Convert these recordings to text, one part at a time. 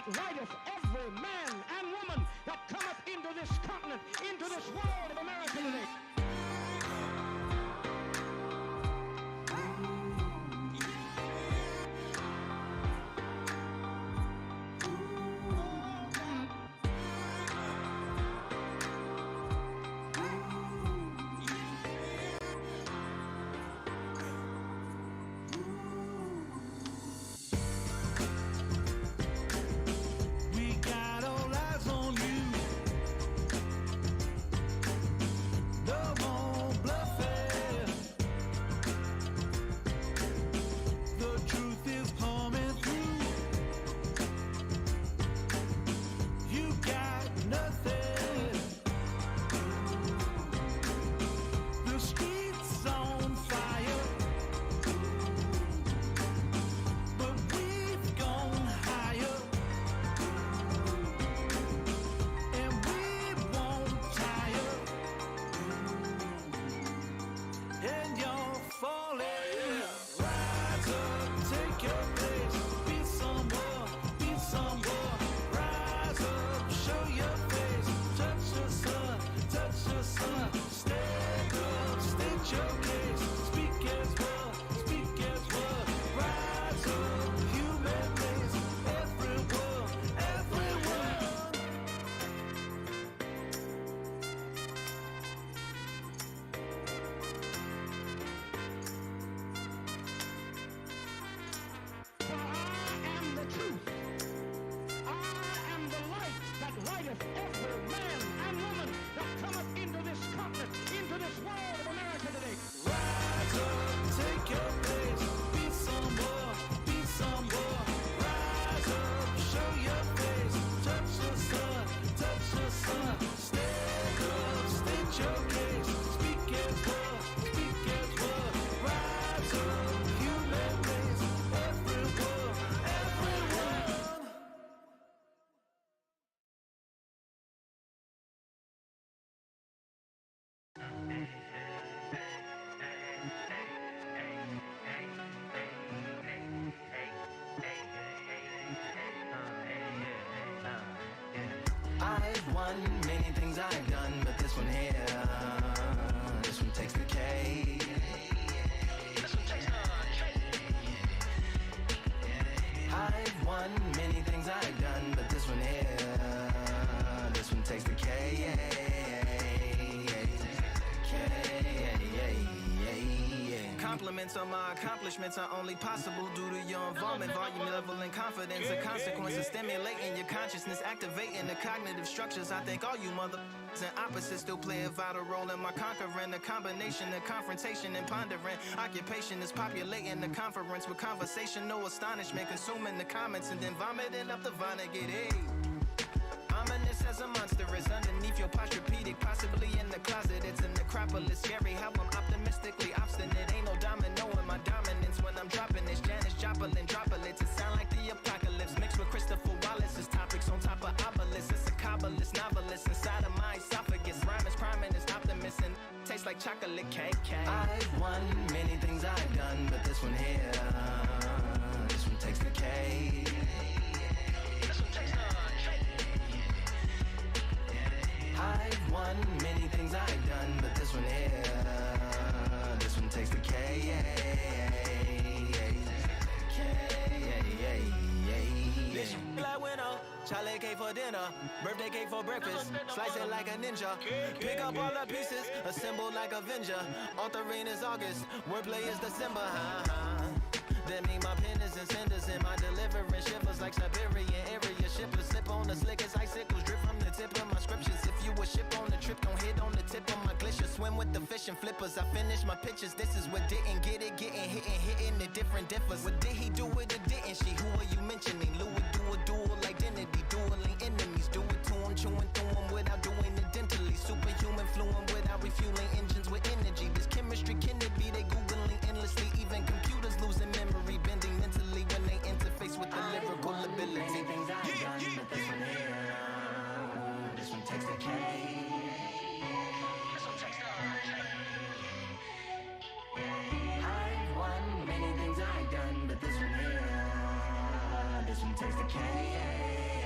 that writeth every man and woman that cometh into this continent, into this world of America today. I've won many things I've done, but this one here, this one takes the cake. This one takes the cake. I've won many things I've done, but this one here, this one takes the cake. Compliments on my accomplishments are only possible due to your involvement, volume, level, and confidence. The consequences stimulating your consciousness, activating the cognitive structures. I think all you mother and opposites still play a vital role in my conquering. The combination of confrontation and pondering. Occupation is populating the conference with conversation, no astonishment, consuming the comments and then vomiting up the Vonnegut. Hey. Ominous as a monster is underneath your posturepedic, possibly in the closet. It's an necropolis, scary how I'm optimistically obstinate. Ain't no domino in my dominance when I'm dropping this. Janis Joplin droplets, it sound like the apocalypse mixed with Christopher Wallace's topics on top of obelisks. It's a kabbalist novelist inside of my esophagus. Rhyme is priming, is optimist and tastes like chocolate cake. I've won many things I've done, but this one here, this one takes the cake. I've won many things I've done, but this one here, this one takes the K. This like winner, chocolate cake for dinner, birthday cake for breakfast, slice it like a ninja, pick up all the pieces, assemble like Avenger, authoring is August, wordplay is December, That mean my pen is in cinders and my deliverance shivers like Siberian area shippers. Slip on the slickest icicles, drip from the tip of my scriptures. If you a ship on the trip, don't hit on the tip of my glacier. Swim with the fish and flippers. I finish my pitches. This is what didn't get it, getting hitting the different differs. What did he do it or didn't she? Who are you mentioning? Louis do a dual identity, dueling enemies. Do it to him, chewing through him without doing it dentally. Superhuman fluent without refueling engines with energy. This chemistry can it be? They googling endlessly. Even computers losing memory, bending mentally when they interface with the lyrical ability. Many things I've done, but this one here, this one takes the cake. This one takes the cake. I've won many things I've done, but this one here, this one takes the cake.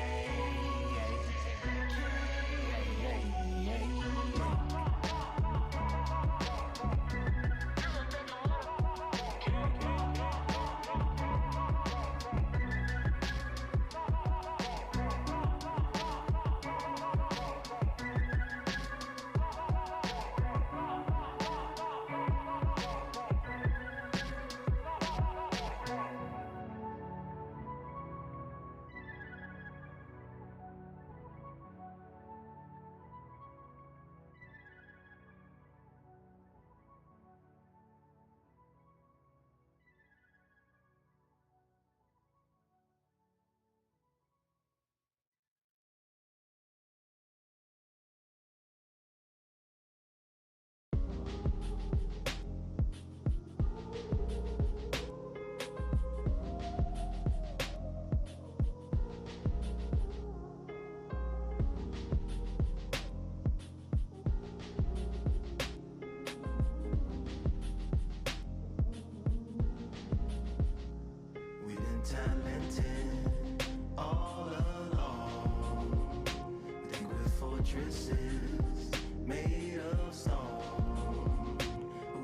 fortresses made of stone.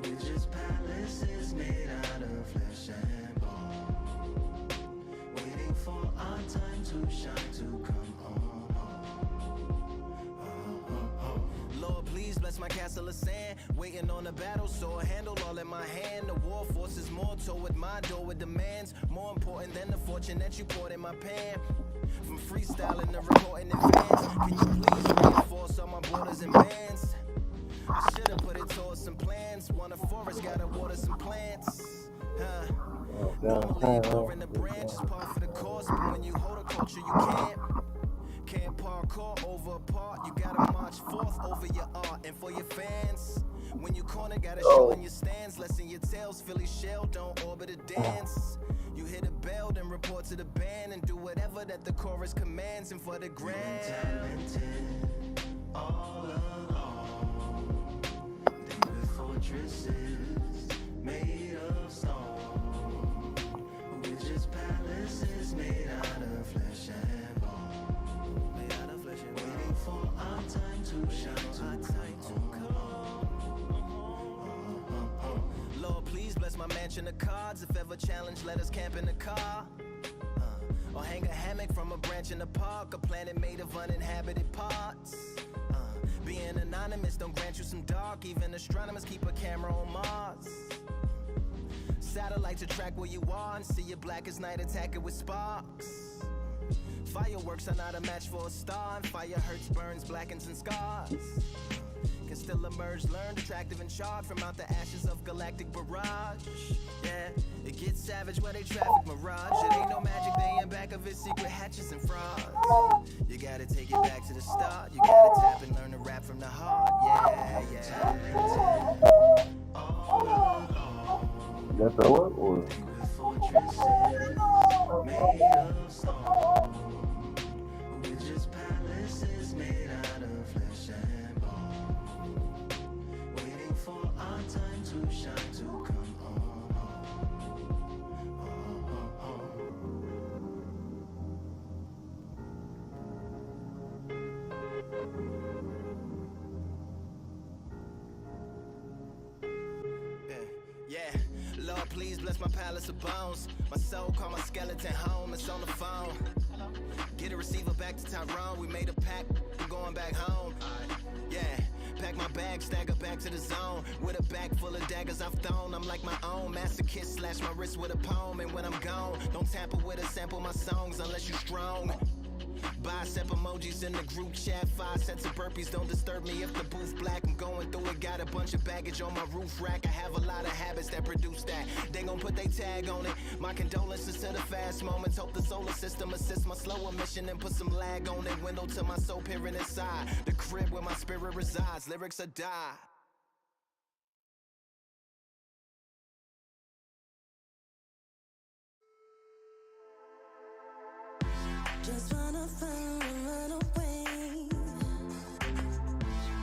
We're just palaces made out of flesh and bone, waiting for our time to shine, to come on home. Lord, please bless my castle of sand, waiting on the battle sword, handle all in my hand. The war force is mortal with my door with demands, more important than the fortune that you poured in my pan. From freestyling to recording in fans, can you please reinforce all my borders and bands? I should've put it towards some plans. Want a forest, gotta water some plants. Normally ignoring the branch is par for the course, but when you hold a culture, you can't parkour over a part. You gotta march forth over your art and for your fans. When you corner, gotta show in your stands. Lessen your tails, Philly shell, don't orbit a dance. You hit a bell, then report to the band and do whatever that the chorus commands. And for the grand, talented all along. They were fortresses made of stone. We're just palaces made out of flesh and bone. Made out of flesh and bone. Waiting for our time to shine, to come home. Lord, please bless my mansion of cards. If ever challenged, let us camp in the car. Or hang a hammock from a branch in the park. A planet made of uninhabited parts. Being anonymous don't grant you some dark. Even astronomers keep a camera on Mars. Satellite to track where you are and see you black as night, attack it with sparks. Fireworks are not a match for a star, and fire hurts, burns, blackens, and scars. Can still emerge, learned, attractive and charred from out the ashes of galactic barrage. Yeah, it gets savage where they traffic mirage. It ain't no magic, they in back of it, secret hatches and frauds. You gotta take it back to the start. You gotta tap and learn to rap from the heart. Yeah. That's a what? Or? Made of stone. We're just palaces made out of flesh and bone, waiting for our time to shine, to come on home. Yeah. Lord, please bless my palace of bones. My soul call my skeleton home. It's on the phone. Get a receiver back to Tyrone. We made a pact, I'm going back home. Yeah, pack my bag, stagger back to the zone. With a bag full of daggers I've thrown. I'm like my own masochist, slash my wrist with a poem. And when I'm gone, don't tamper with or sample my songs unless you strong. Bicep emojis in the group chat, 5 sets of burpees, don't disturb me if the booth black. I'm going through it, got a bunch of baggage on my roof rack. I have a lot of habits that produce that. They gon' put they tag on it. My condolences to the fast moments. Hope the solar system assists my slow emission and put some lag on it. Window to my soul peering inside the crib where my spirit resides. Lyrics are die. Just wanna find and run away.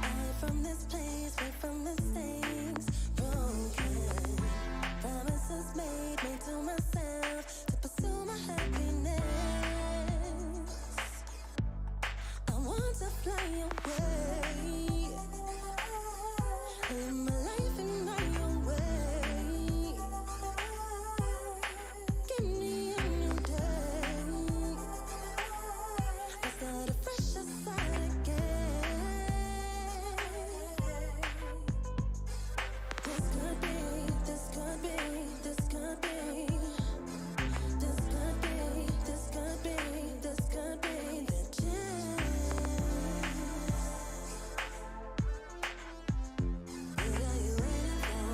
Away from this place, away from mistakes. Broken promises made to myself to pursue my happiness. I want to fly away. Live my life in my own way. Give me a new day. Start a fresh start again. This could be, this could be, this could be. This could be, this could be, this could be the chance. What are you waiting for?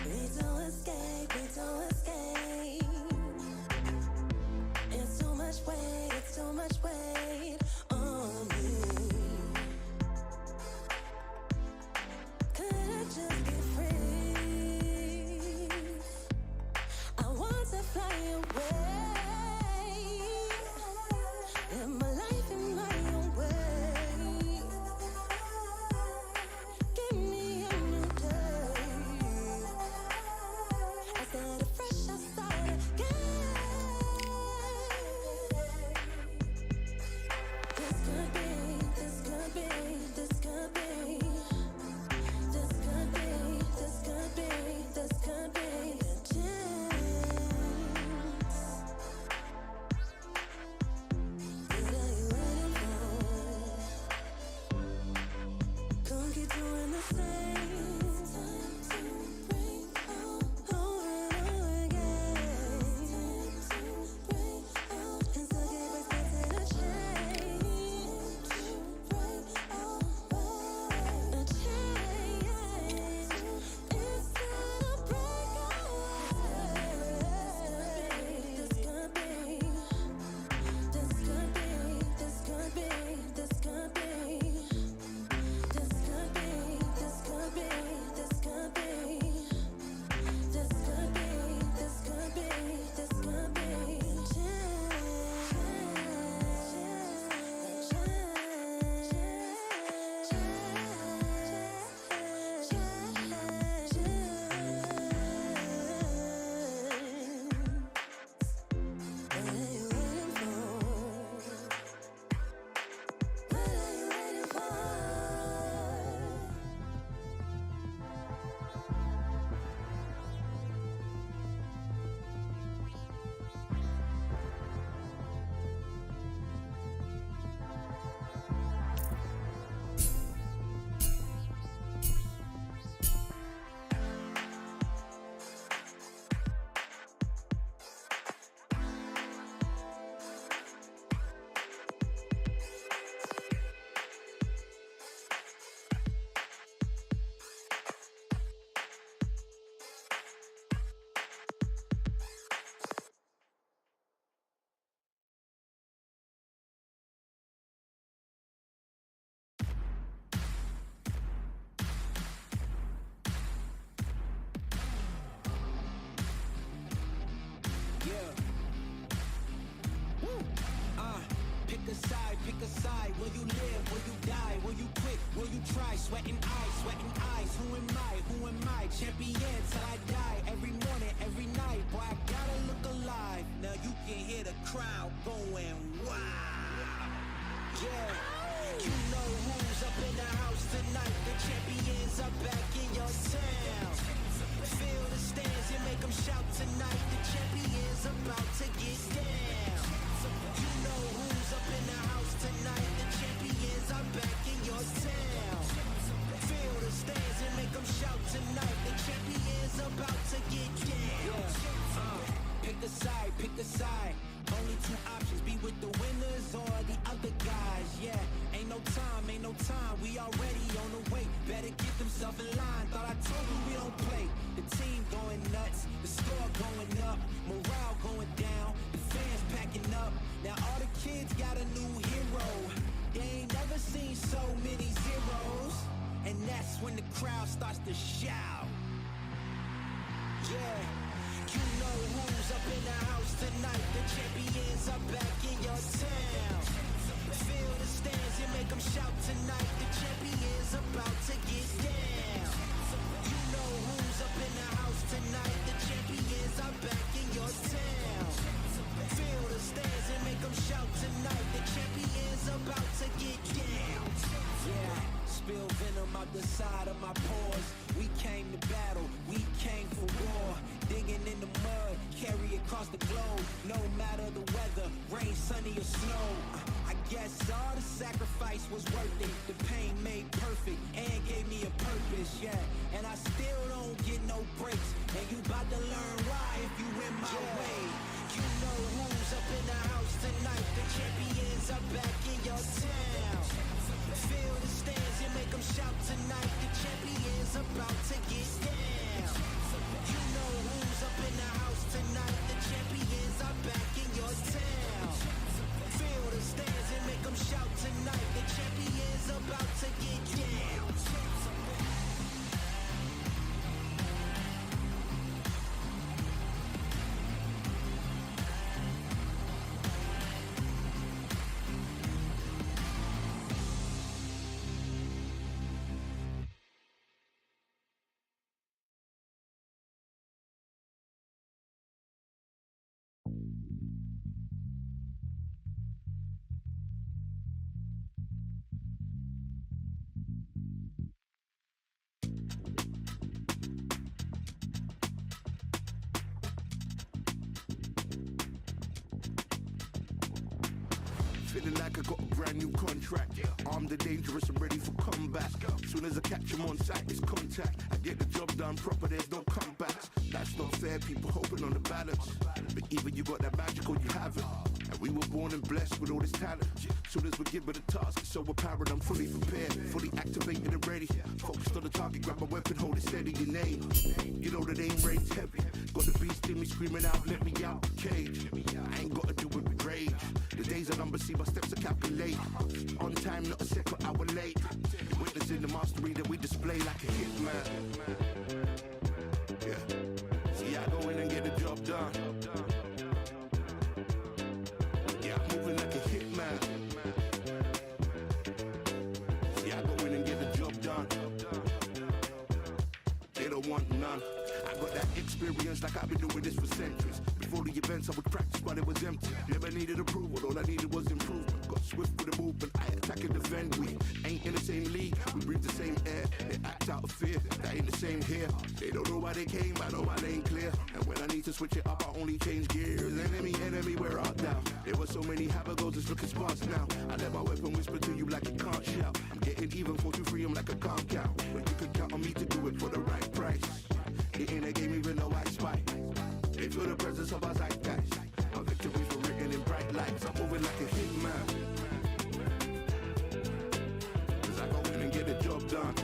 Need to escape, need to escape. It's too much weight, it's too much weight on me. Could I just be free? I want to fly away. Live my life in my own way. Give me a new day. I start a fresh, I start again. Will you live? Will you die? Will you quit? Will you try? Sweating eyes, sweating eyes. Who am I? Who am I? Champion till I die. Every morning, every night. Boy, I gotta look alive. Now you can hear the crowd going wow. Yeah. You know who's up in the house tonight. The champions are back in your town. Feel the stands and make them shout tonight. The champions about to get down. You know who's up in the house tonight. The champions are back in your town. Feel the stands and make them shout tonight. The champions about to get down. Pick a side, pick a side. Only two options, be with the winners or the other guys. Yeah, ain't no time, we already on the way. Better get themselves in line, thought I told you we don't play. The team going nuts, the score going up, morale going down, the fans packing up. Now all the kids got a new hero. They ain't never seen so many zeros. And that's when the crowd starts to shout. Yeah. You know who's up in the house tonight. The champions are back in your town. Feel the stands and make them shout tonight. The champions about to get down. You know who's up in the house tonight. The champions are back in your town. Feel the stands and make them shout tonight. The champions about to get down. Yeah, spill venom out the side of my pores. We came to battle, we came for war. Digging in the mud, carry across the globe. No matter the weather, rain, sunny or snow. I guess all the sacrifice was worth it. The pain made perfect and gave me a purpose, yeah. And I still don't get no breaks. And you bout to learn why if you in my way. You know who's up in the house tonight. The champions are back in your town. Feel the stands and make them shout tonight. The champions about to get down. You know who's up in the house tonight. The champions are back in your town. Feel the stands and make them shout tonight. The champions about to get down. Feeling like I got a brand new contract. Armed and dangerous and ready for comeback. Soon as I catch him on sight, it's contact. I get the job done proper, there's no comebacks. That's not fair, people hoping on the balance. But either you got that magic or you haven't. And we were born and blessed with all this talent. Soon as we're given a task, it's so apparent I'm fully prepared, fully activated and ready. Focused on the target, grab my weapon, hold it steady, your name. You know that aim rain's heavy. Got the beast in me screaming out, let me out the cage. I ain't gotta do it with rage. The days are numbered, see my steps are calculate. On time, not a second hour late. Witnessing the mastery that we display like a hitman. Yeah. See, I go in and get the job done. Yeah, I'm moving like a hitman. See, I go in and get the job done. They don't want none. I got that experience like I've been doing this for centuries. Before the events I would practice but it was empty. Never needed approval, all I needed was improvement. Got swift with the movement, I attack and defend. We ain't in the same league, we breathe the same air. They act out of fear, that ain't the same here. They don't know why they came, I know my lane clear. And when I need to switch it up, I only change gears. Enemy, where art thou? There were so many habagos, it's looking sparse now. I let my weapon whisper to you like it can't shout. I'm getting even 4-2-3, I'm like a calm cow. But you can count on me to do it for the right price. It ain't a game even though I spy. They feel the presence of our zeitgeist. Our victories were written in bright lights. I'm moving like a hitman. Cause I go in and get the job done.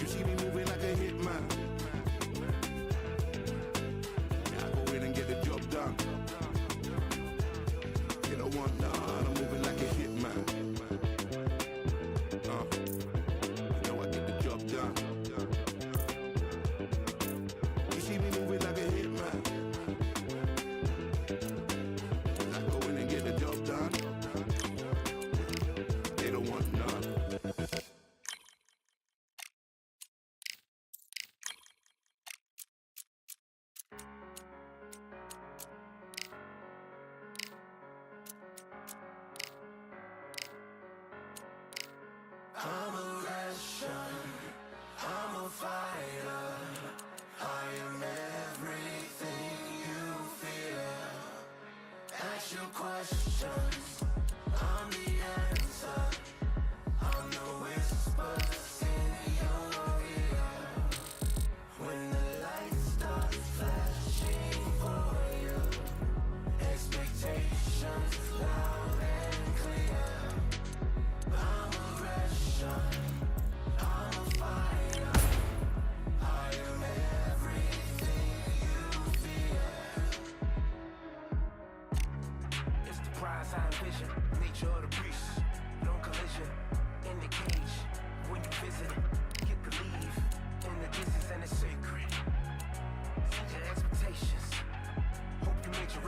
You see me moving like a hitman. Yeah, I go in and get the job done. They don't want none. I'm moving like a hitman. You know I get the job done. See me moving like a hitman. I go in and get the job done.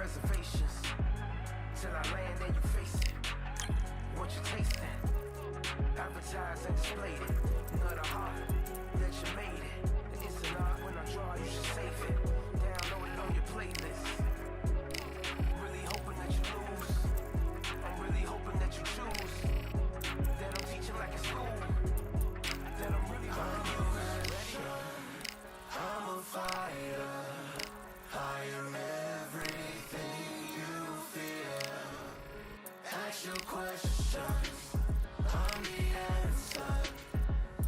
reservations. Till I land and you face it. What you tasting? Advertise and display it. Not a heart that you made it. It's an art when I draw, you should save it. Download it on your playlist. Really hoping that you lose. I'm really hoping that you choose. That I'm teaching like in school. That I'm really hoping you use. I'm a fighter. I am everything you fear. Ask your questions. I'm the answer.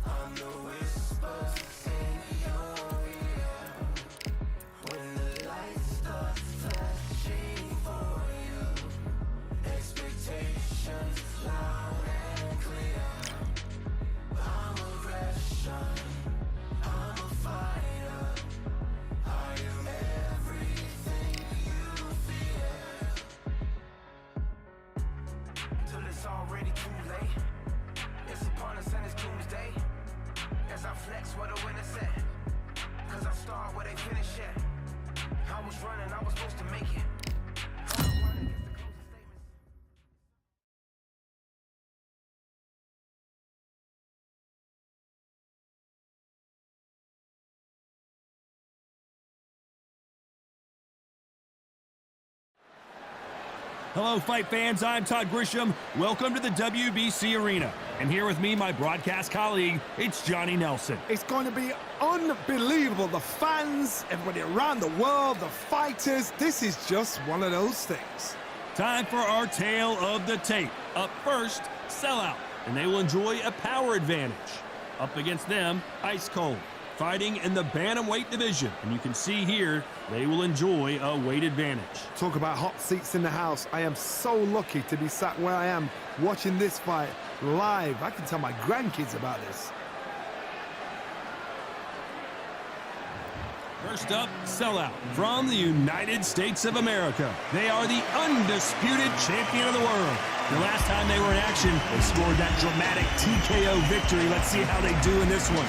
I'm the whispers in your ear. When the lights start flashing for you, expectations loud and clear. I'm aggression. I'm a fighter. I am everything you fear. Till it's already too late. It's upon us and it's doomsday. As I flex where the winners at. Cause I start where they finish at. I was running, I was supposed to make it. I don't run against the closing statements. Hello, fight fans. I'm Todd Grisham. Welcome to the WBC Arena. And here with me, my broadcast colleague, it's Johnny Nelson. It's going to be unbelievable. The fans, everybody around the world, the fighters. This is just one of those things. Time for our tale of the tape. Up first, Sellout, and they will enjoy a power advantage. Up against them, Ice Cold, fighting in the bantamweight division. And you can see here, they will enjoy a weight advantage. Talk about hot seats in the house. I am so lucky to be sat where I am watching this fight live. I can tell my grandkids about this. First up, Sellout from the United States of America. They are the undisputed champion of the world. The last time they were in action, they scored that dramatic TKO victory. Let's see how they do in this one.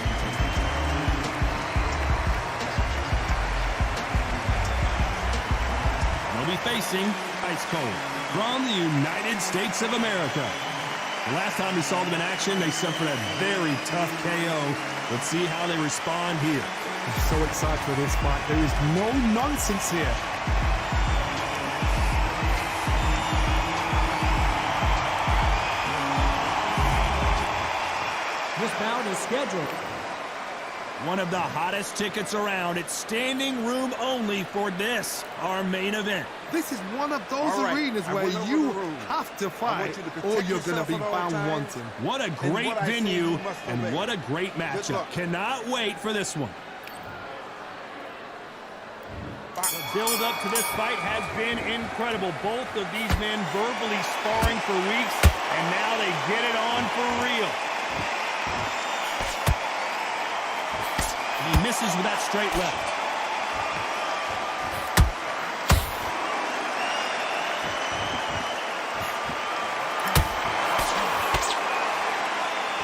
They'll be facing Ice Cold from the United States of America. The last time we saw them in action, they suffered a very tough KO. Let's see how they respond here. I'm so excited for this fight. There is no nonsense here. This bout is scheduled. One of the hottest tickets around. It's standing room only for this, our main event. This is one of those arenas where you have to fight or you're going to be found wanting. What a great venue and what a great matchup. Cannot wait for this one. The build-up to this fight has been incredible. Both of these men verbally sparring for weeks, and now they get it on for real. He misses with that straight left.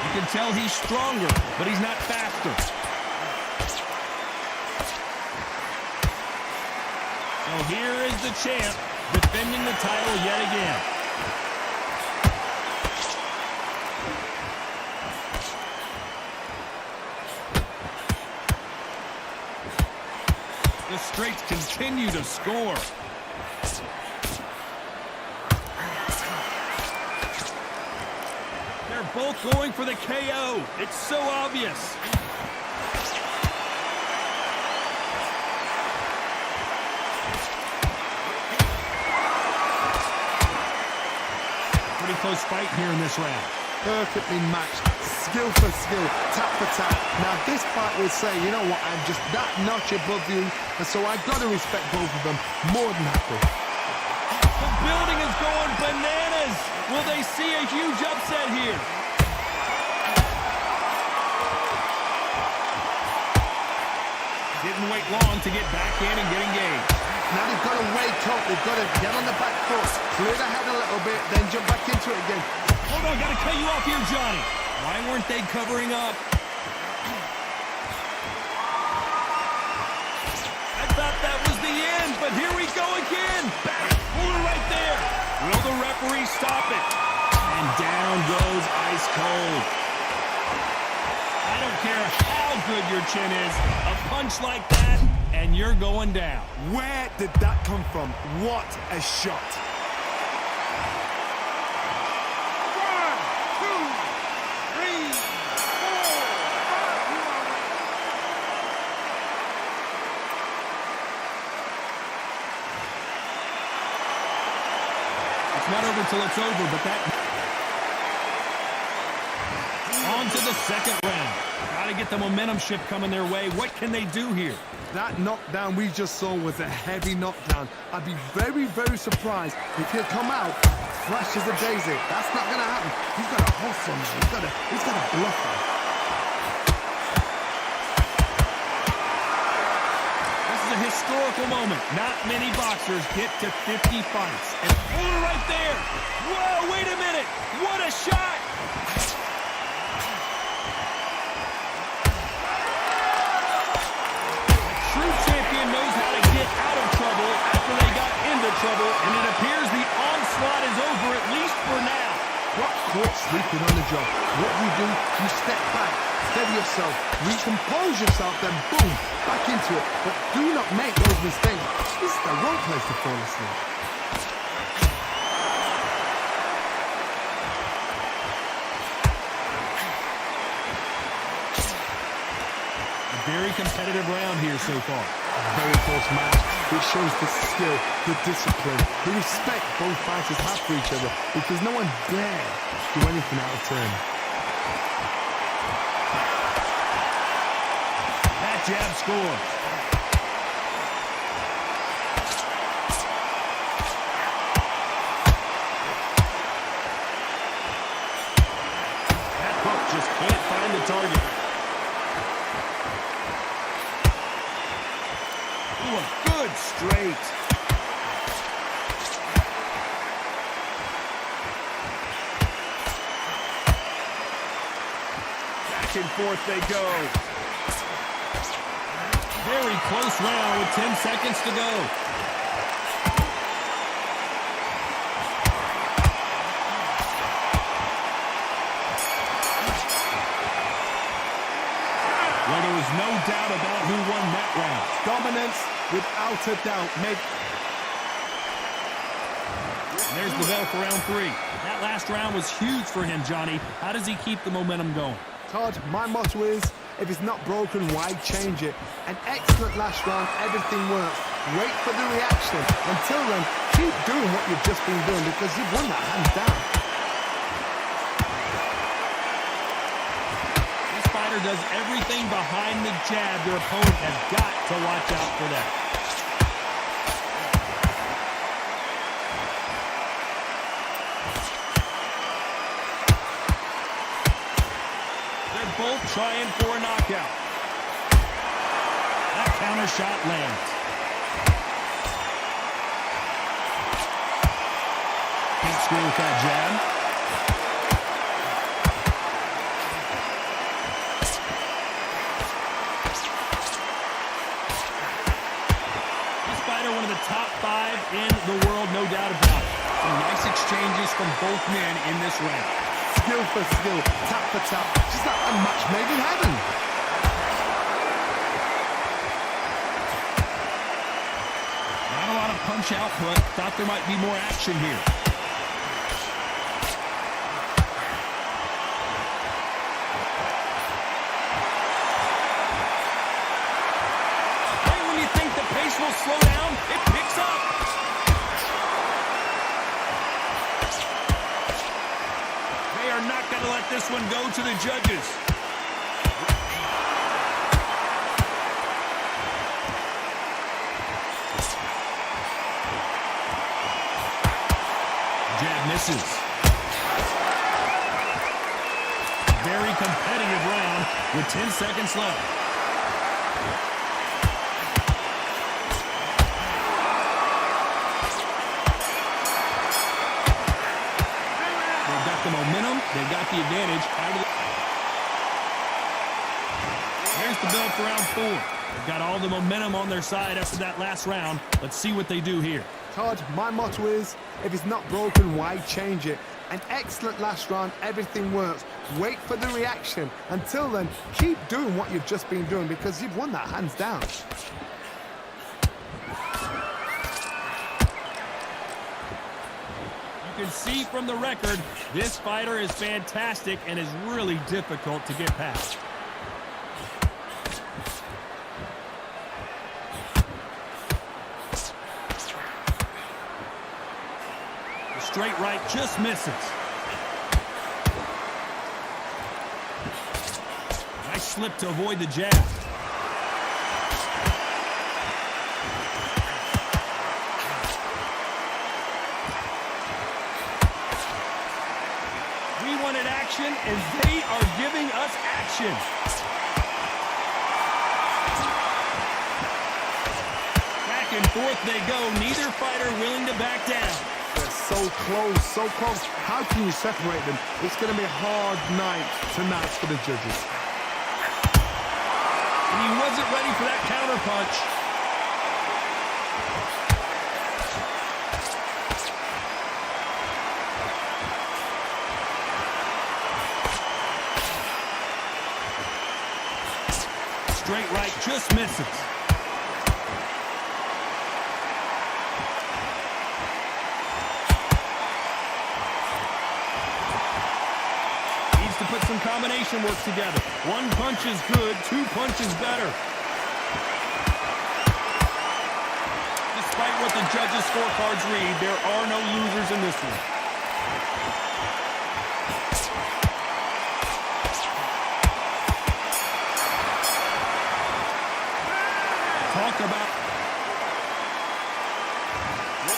You can tell he's stronger, but he's not faster. So here is the champ defending the title yet again. The straights continue to score. They're both going for the KO. It's so obvious. Pretty close fight here in this round. Perfectly matched, skill for skill, tap for tap. Now this fight will say, you know what, I'm just that notch above you, and so I've got to respect both of them more than happy. The building is going bananas. Will they see a huge upset here? Didn't wait long to get back in and get engaged. Now they've got to wake up, they've got to get on the back foot, clear the head a little bit, then jump back into it again. Hold on, gotta cut you off here, Johnny. Why weren't they covering up? I thought that was the end, but here we go again. Back referee stop it. And down goes Ice Cold. I don't care how good your chin is, a punch like that, and you're going down. Where did that come from? What a shot. Not over till it's over, but that... On to the second round. Got to get the momentum shift coming their way. What can they do here? That knockdown we just saw was a heavy knockdown. I'd be very, very surprised if he'll come out fresh as a daisy. That's not going to happen. He's got a hustle, man. He's got a bluffer. A historical moment. Not many boxers get to 50 fights. And right there. Whoa, wait a minute. What a shot. A true champion knows how to get out of trouble after they got into trouble, and it appears the onslaught is over, at least for now. Got caught sleeping on the job. What do? You step back, steady yourself, recompose yourself, then boom, back into it. But do not make those mistakes. This is the wrong place to fall asleep. A very competitive round here so far. Very close match. It shows the skill, the discipline, the respect both fighters have for each other, because no one dare do anything out of turn. That jab scores. That hook just can't find the target. Ooh, a good straight. Back and forth they go. Very close round with 10 seconds to go. Well, there was no doubt about who won that round. Dominance, without a doubt. And there's the bell for round 3. That last round was huge for him, Johnny. How does he keep the momentum going? Todd, my motto is, if it's not broken, why change it? An excellent last round, everything works. Wait for the reaction. Until then, keep doing what you've just been doing, because you've won that hands down. This fighter does everything behind the jab. Their opponent has got to watch out for that. Both trying for a knockout. That counter shot lands. Can't score with that jab. This fighter, one of the top 5 in the world, no doubt about it. Some nice exchanges from both men in this round. Skill for skill, tap for tap. Just like a match made in heaven. Not a lot of punch output. Thought there might be more action here. Right when you think the pace will slow down, it picks up. Not going to let this one go to the judges. Jab misses. Very competitive round with 10 seconds left. The momentum, they've got the advantage out of the... There's the bell for round 4. They've got all the momentum on their side after that last round. Let's see what they do here. Todd, my motto is, if it's not broken, why change it? An excellent last round, everything works. Wait for the reaction. Until then, keep doing what you've just been doing because you've won that hands down. You can see from the record, this fighter is fantastic and is really difficult to get past. The straight right just misses. Nice slip to avoid the jab. We wanted action, and they are giving us action. Back and forth they go. Neither fighter willing to back down. They're so close, so close. How can you separate them? It's going to be a hard night tonight for the judges. And he wasn't ready for that counter punch. Straight right just misses. Needs to put some combination work together. One punch is good, two punches better. Despite what the judges' scorecards read, there are no losers in this one. Talk about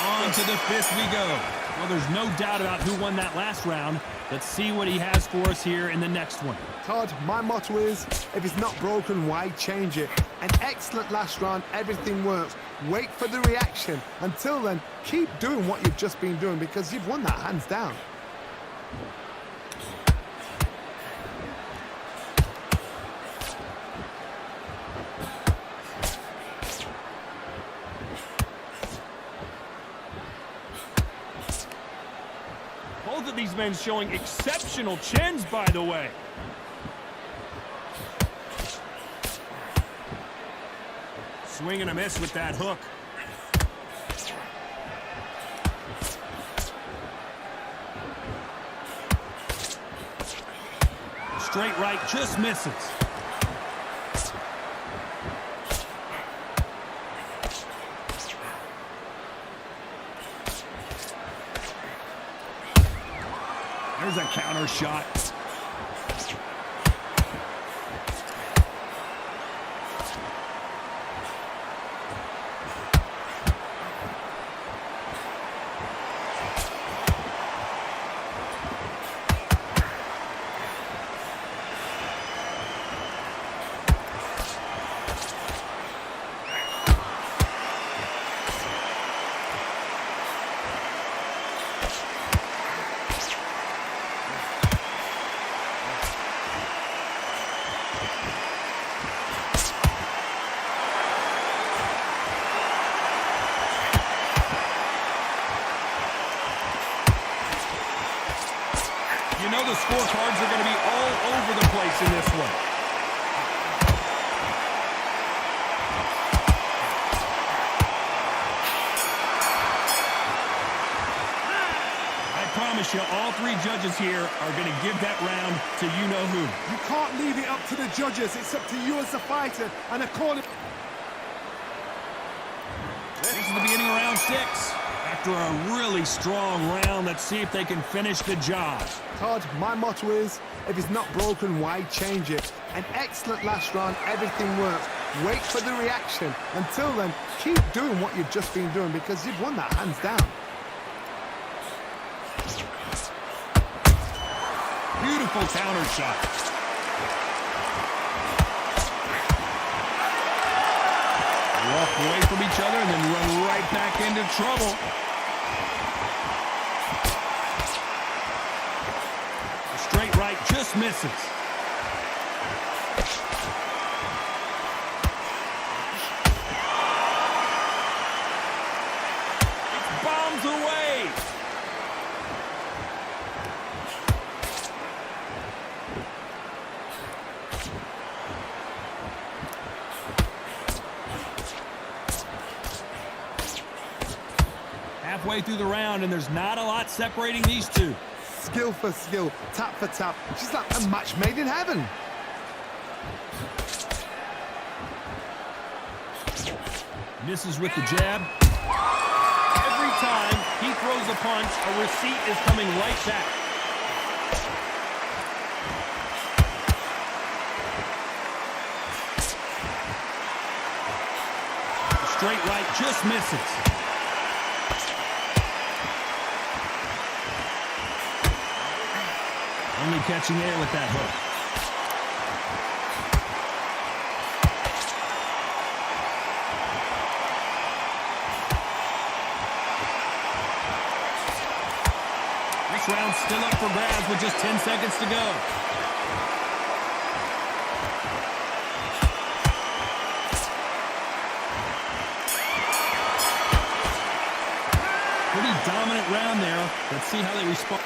on to the fifth we go. Well, there's no doubt about who won that last round. Let's see what he has for us here in the next one. Todd, my motto is, if it's not broken, why change it? An excellent last round, everything works. Wait for the reaction. Until then, keep doing what you've just been doing because you've won that hands down. Both of these men showing exceptional chins, by the way. Swing and a miss with that hook. Straight right just misses. There's a counter shot. You know the scorecards are going to be all over the place in this one. I promise you, all three judges here are going to give that round to you-know-who. You can't leave it up to the judges. It's up to you as the fighter. And I call it... This is the beginning of round 6. After a really strong round, let's see if they can finish the job. Todd, my motto is, if it's not broken, why change it? An excellent last round, everything works. Wait for the reaction. Until then, keep doing what you've just been doing because you've won that hands down. Beautiful counter shot. Walk away from each other and then run right back into trouble. The straight right just misses. comes away. Halfway through the round, and there's not a lot separating these two. Skill for skill, tap for tap. She's like a match made in heaven. Misses with the jab. Every time he throws a punch, a receipt is coming right back. The straight right just misses. Only catching air with that hook. This round's still up for grabs with just 10 seconds to go. Pretty dominant round there. Let's see how they respond.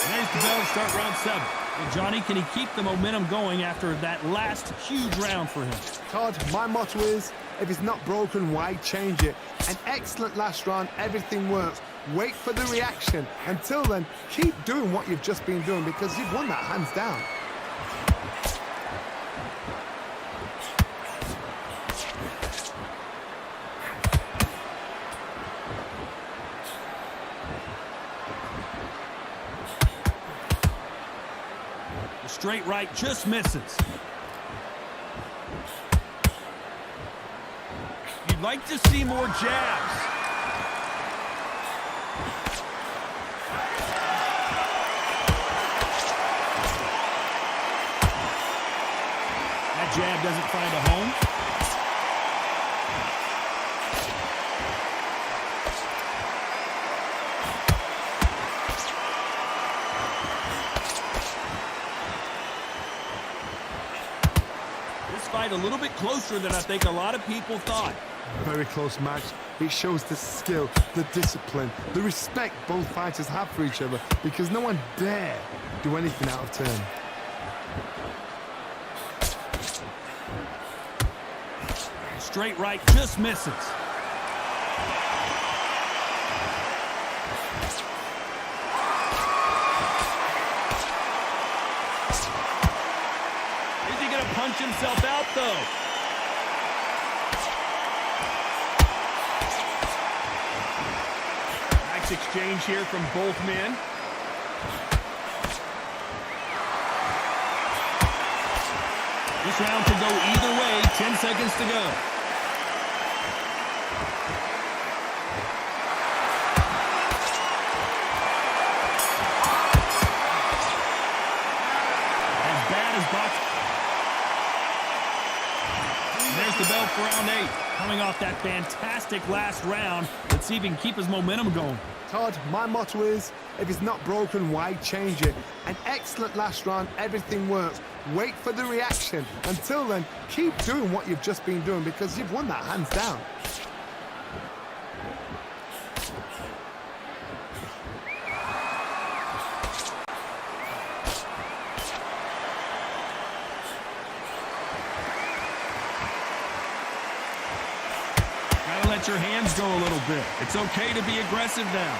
There's the bell to start round 7. Well, Johnny, can he keep the momentum going after that last huge round for him? Todd, my motto is, if it's not broken, why change it? An excellent last round, everything works. Wait for the reaction. Until then, keep doing what you've just been doing because you've won that hands down. The straight right just misses. You'd like to see more jabs. That jab doesn't find a home. This fight a little bit closer than I think a lot of people thought. Very close match. It shows the skill, the discipline, the respect both fighters have for each other because no one dare do anything out of turn. Straight right just misses. Is he going to punch himself out, though? Nice exchange here from both men. This round could go either way. 10 seconds to go. As bad as boxing. There's the bell for round 8. Coming off that fantastic last round. Let's see if he can keep his momentum going. Todd, my motto is, if it's not broken, why change it? An excellent last round, everything works. Wait for the reaction. Until then, keep doing what you've just been doing because you've won that hands down. Gotta let your hands go a little bit. It's okay to be aggressive now.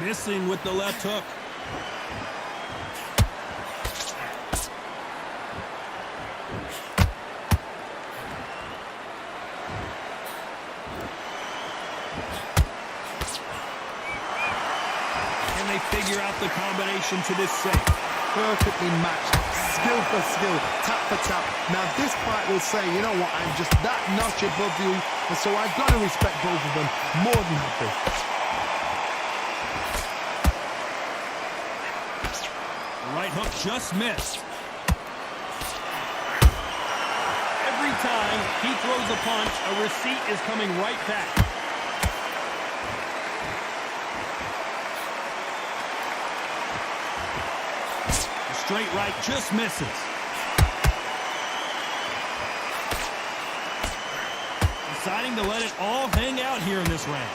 Missing with the left hook. Can they figure out the combination to this set? Perfectly matched, skill for skill, tap for tap. Now this fight will say, you know what, I'm just that notch above you, and so I've got to respect both of them more than happy. Right hook just missed. Every time he throws a punch, a receipt is coming right back. straight right just misses. Deciding to let it all hang out here in this round.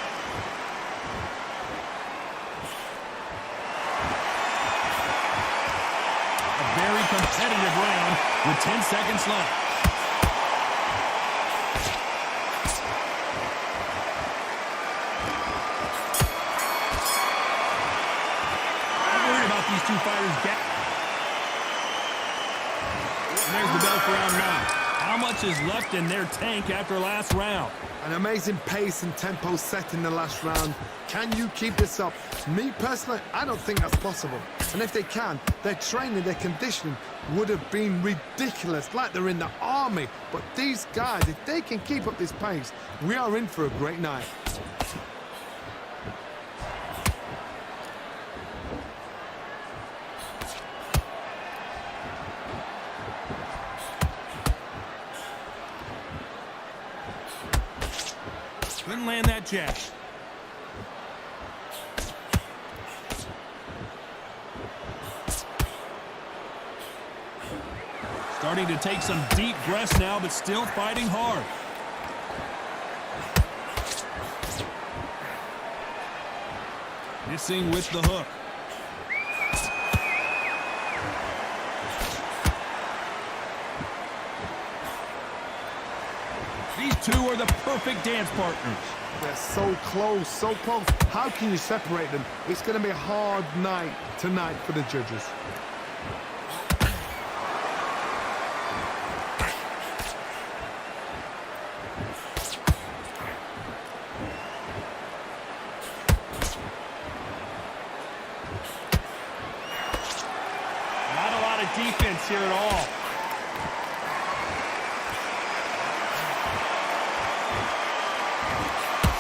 A very competitive round with 10 seconds left. These two fighters get. And there's the bell for round 9. How much is left in their tank after last round? An amazing pace and tempo set in the last round. Can you keep this up? Me personally, I don't think that's possible. And if they can, their training, their conditioning would have been ridiculous, like they're in the army. But these guys, if they can keep up this pace, we are in for a great night. Couldn't land that jab. Starting to take some deep breaths now, but still fighting hard. Missing with the hook. These two are the perfect dance partners. They're so close, so close. How can you separate them? It's going to be a hard night tonight for the judges. Not a lot of defense here at all.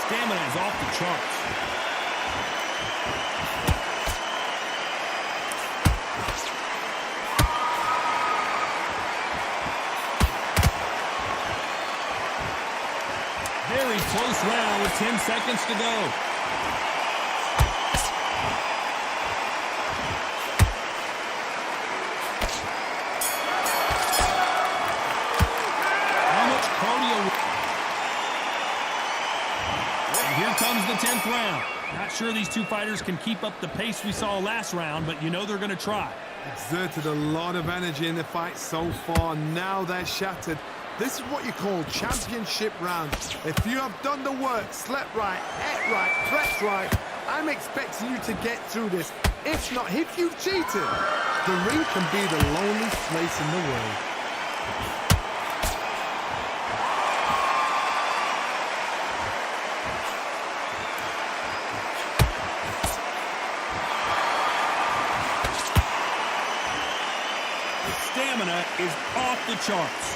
Stamina is off the charts. Very close round with 10 seconds to go. How much cardio? Here comes the 10th round. Not sure these two fighters can keep up the pace we saw last round, but you know they're going to try. Exerted a lot of energy in the fight so far. Now they're shattered. This is what you call championship rounds. If you have done the work, slept right, ate right, prepped right, I'm expecting you to get through this. If not, if you've cheated, the ring can be the loneliest place in the world. Stamina is off the charts.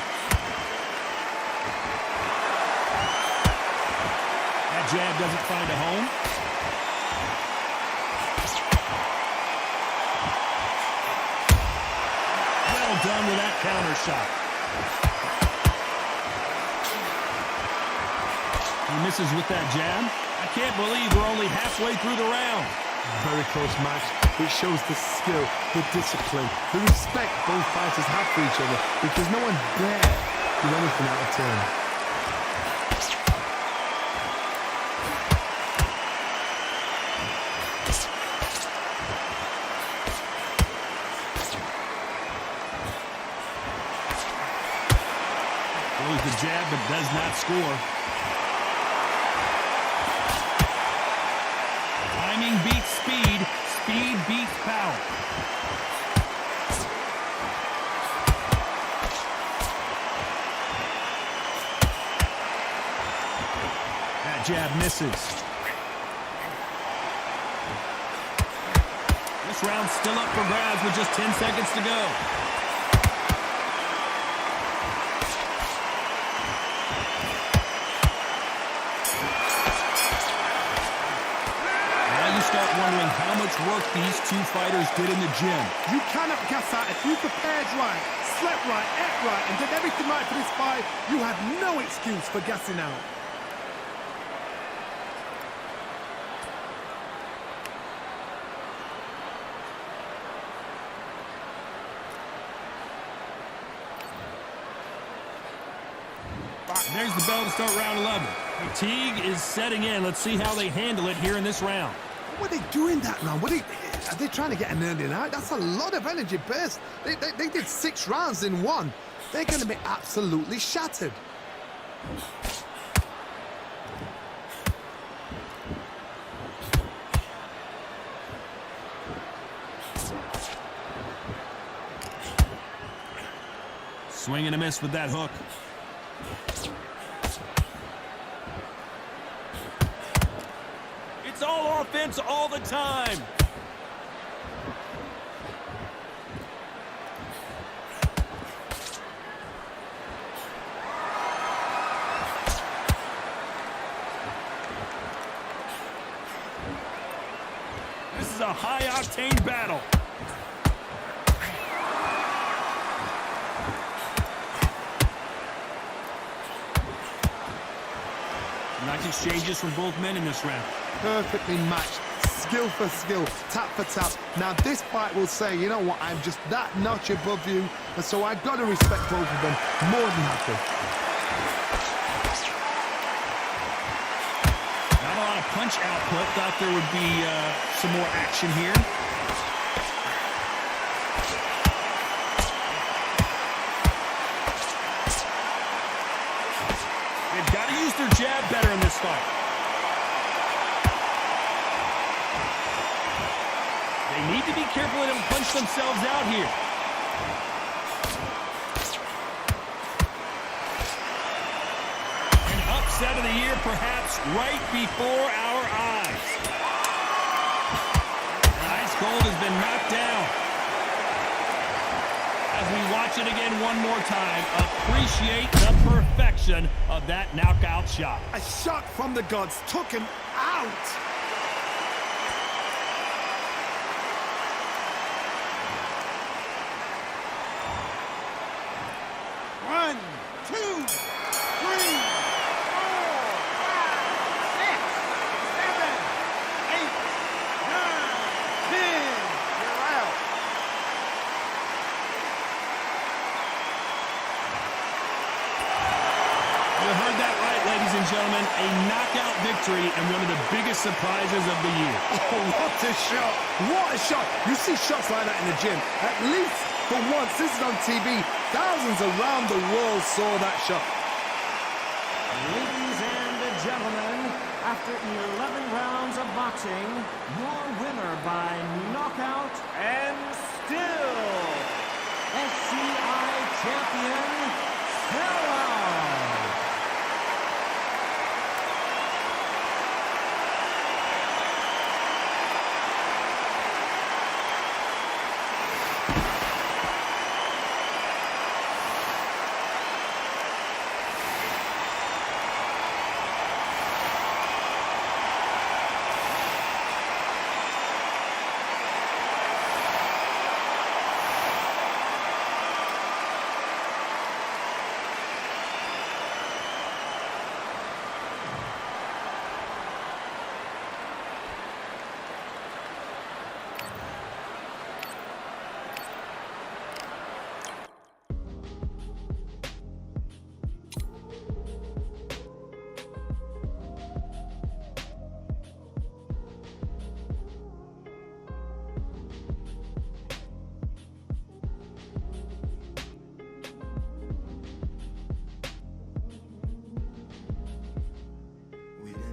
That jab doesn't find a home. Well done with that counter shot. He misses with that jab. I can't believe we're only halfway through the round. Very close match. It shows the skill, the discipline, the respect both fighters have for each other, because no one dare do anything out of turn. Throws the jab but does not score. Timing beats speed. Speed beats power. That jab misses. This round's still up for grabs with just 10 seconds to go. Start wondering how much work these two fighters did in the gym. You cannot gas out. If you prepared right, slept right, ate right, and did everything right for this fight, you have no excuse for gassing out. There's the bell to start round 11. Fatigue is setting in. Let's see how they handle it here in this round. What are they doing that round? Are they trying to get an early night? That's a lot of energy burst. They did 6 rounds in one. They're going to be absolutely shattered. Swing and a miss with that hook. It's all offense all the time. This is a high-octane battle. Nice exchanges from both men in this round. Perfectly matched, skill for skill, tap for tap. Now this fight will say, you know what, I'm just that notch above you, and so I've got to respect both of them more than happy. Not a lot of punch output. Thought there would be some more action here. They've got to use their jab better in this fight. They need to be careful they don't punch themselves out here. An upset of the year, perhaps, right before our eyes. Ice Cold has been knocked down. As we watch it again one more time, appreciate the perfection of that knockout shot. A shot from the gods took him out. One, two, three, 4, 5, 6, 7, 8, 9, 10. You're out. You heard that right, ladies and gentlemen. A knockout victory and one of the biggest surprises of the year. Oh, what a shot. What a shot. You see shots like that in the gym. At least for once, this is on TV. Thousands around the world saw that shot. Ladies and gentlemen, after 11 rounds of boxing, your winner by knockout and still SCI champion, Sellout.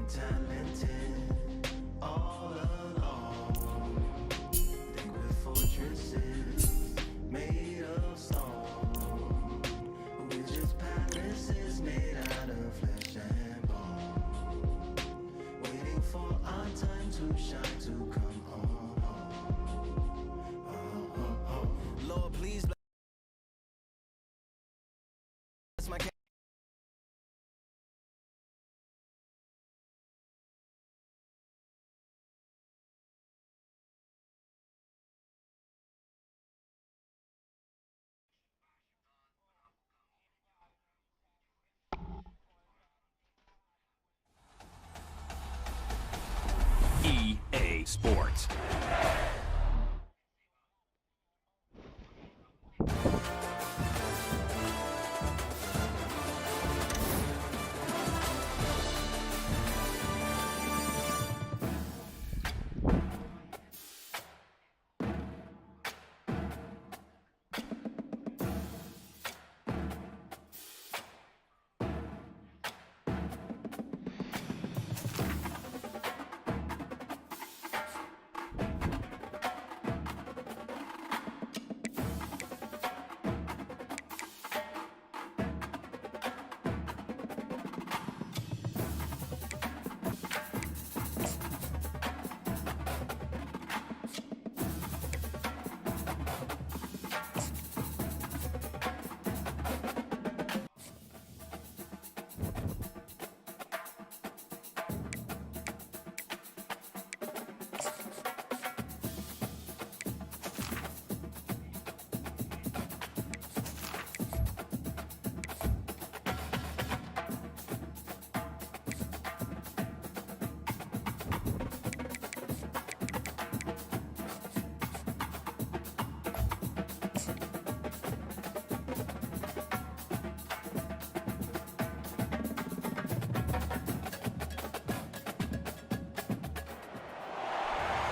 Talented all along. Think we're fortresses made of stone. We're just palaces made out of flesh and bone. Waiting for our time to shine, to come on. Lord, please bless my EA Sports.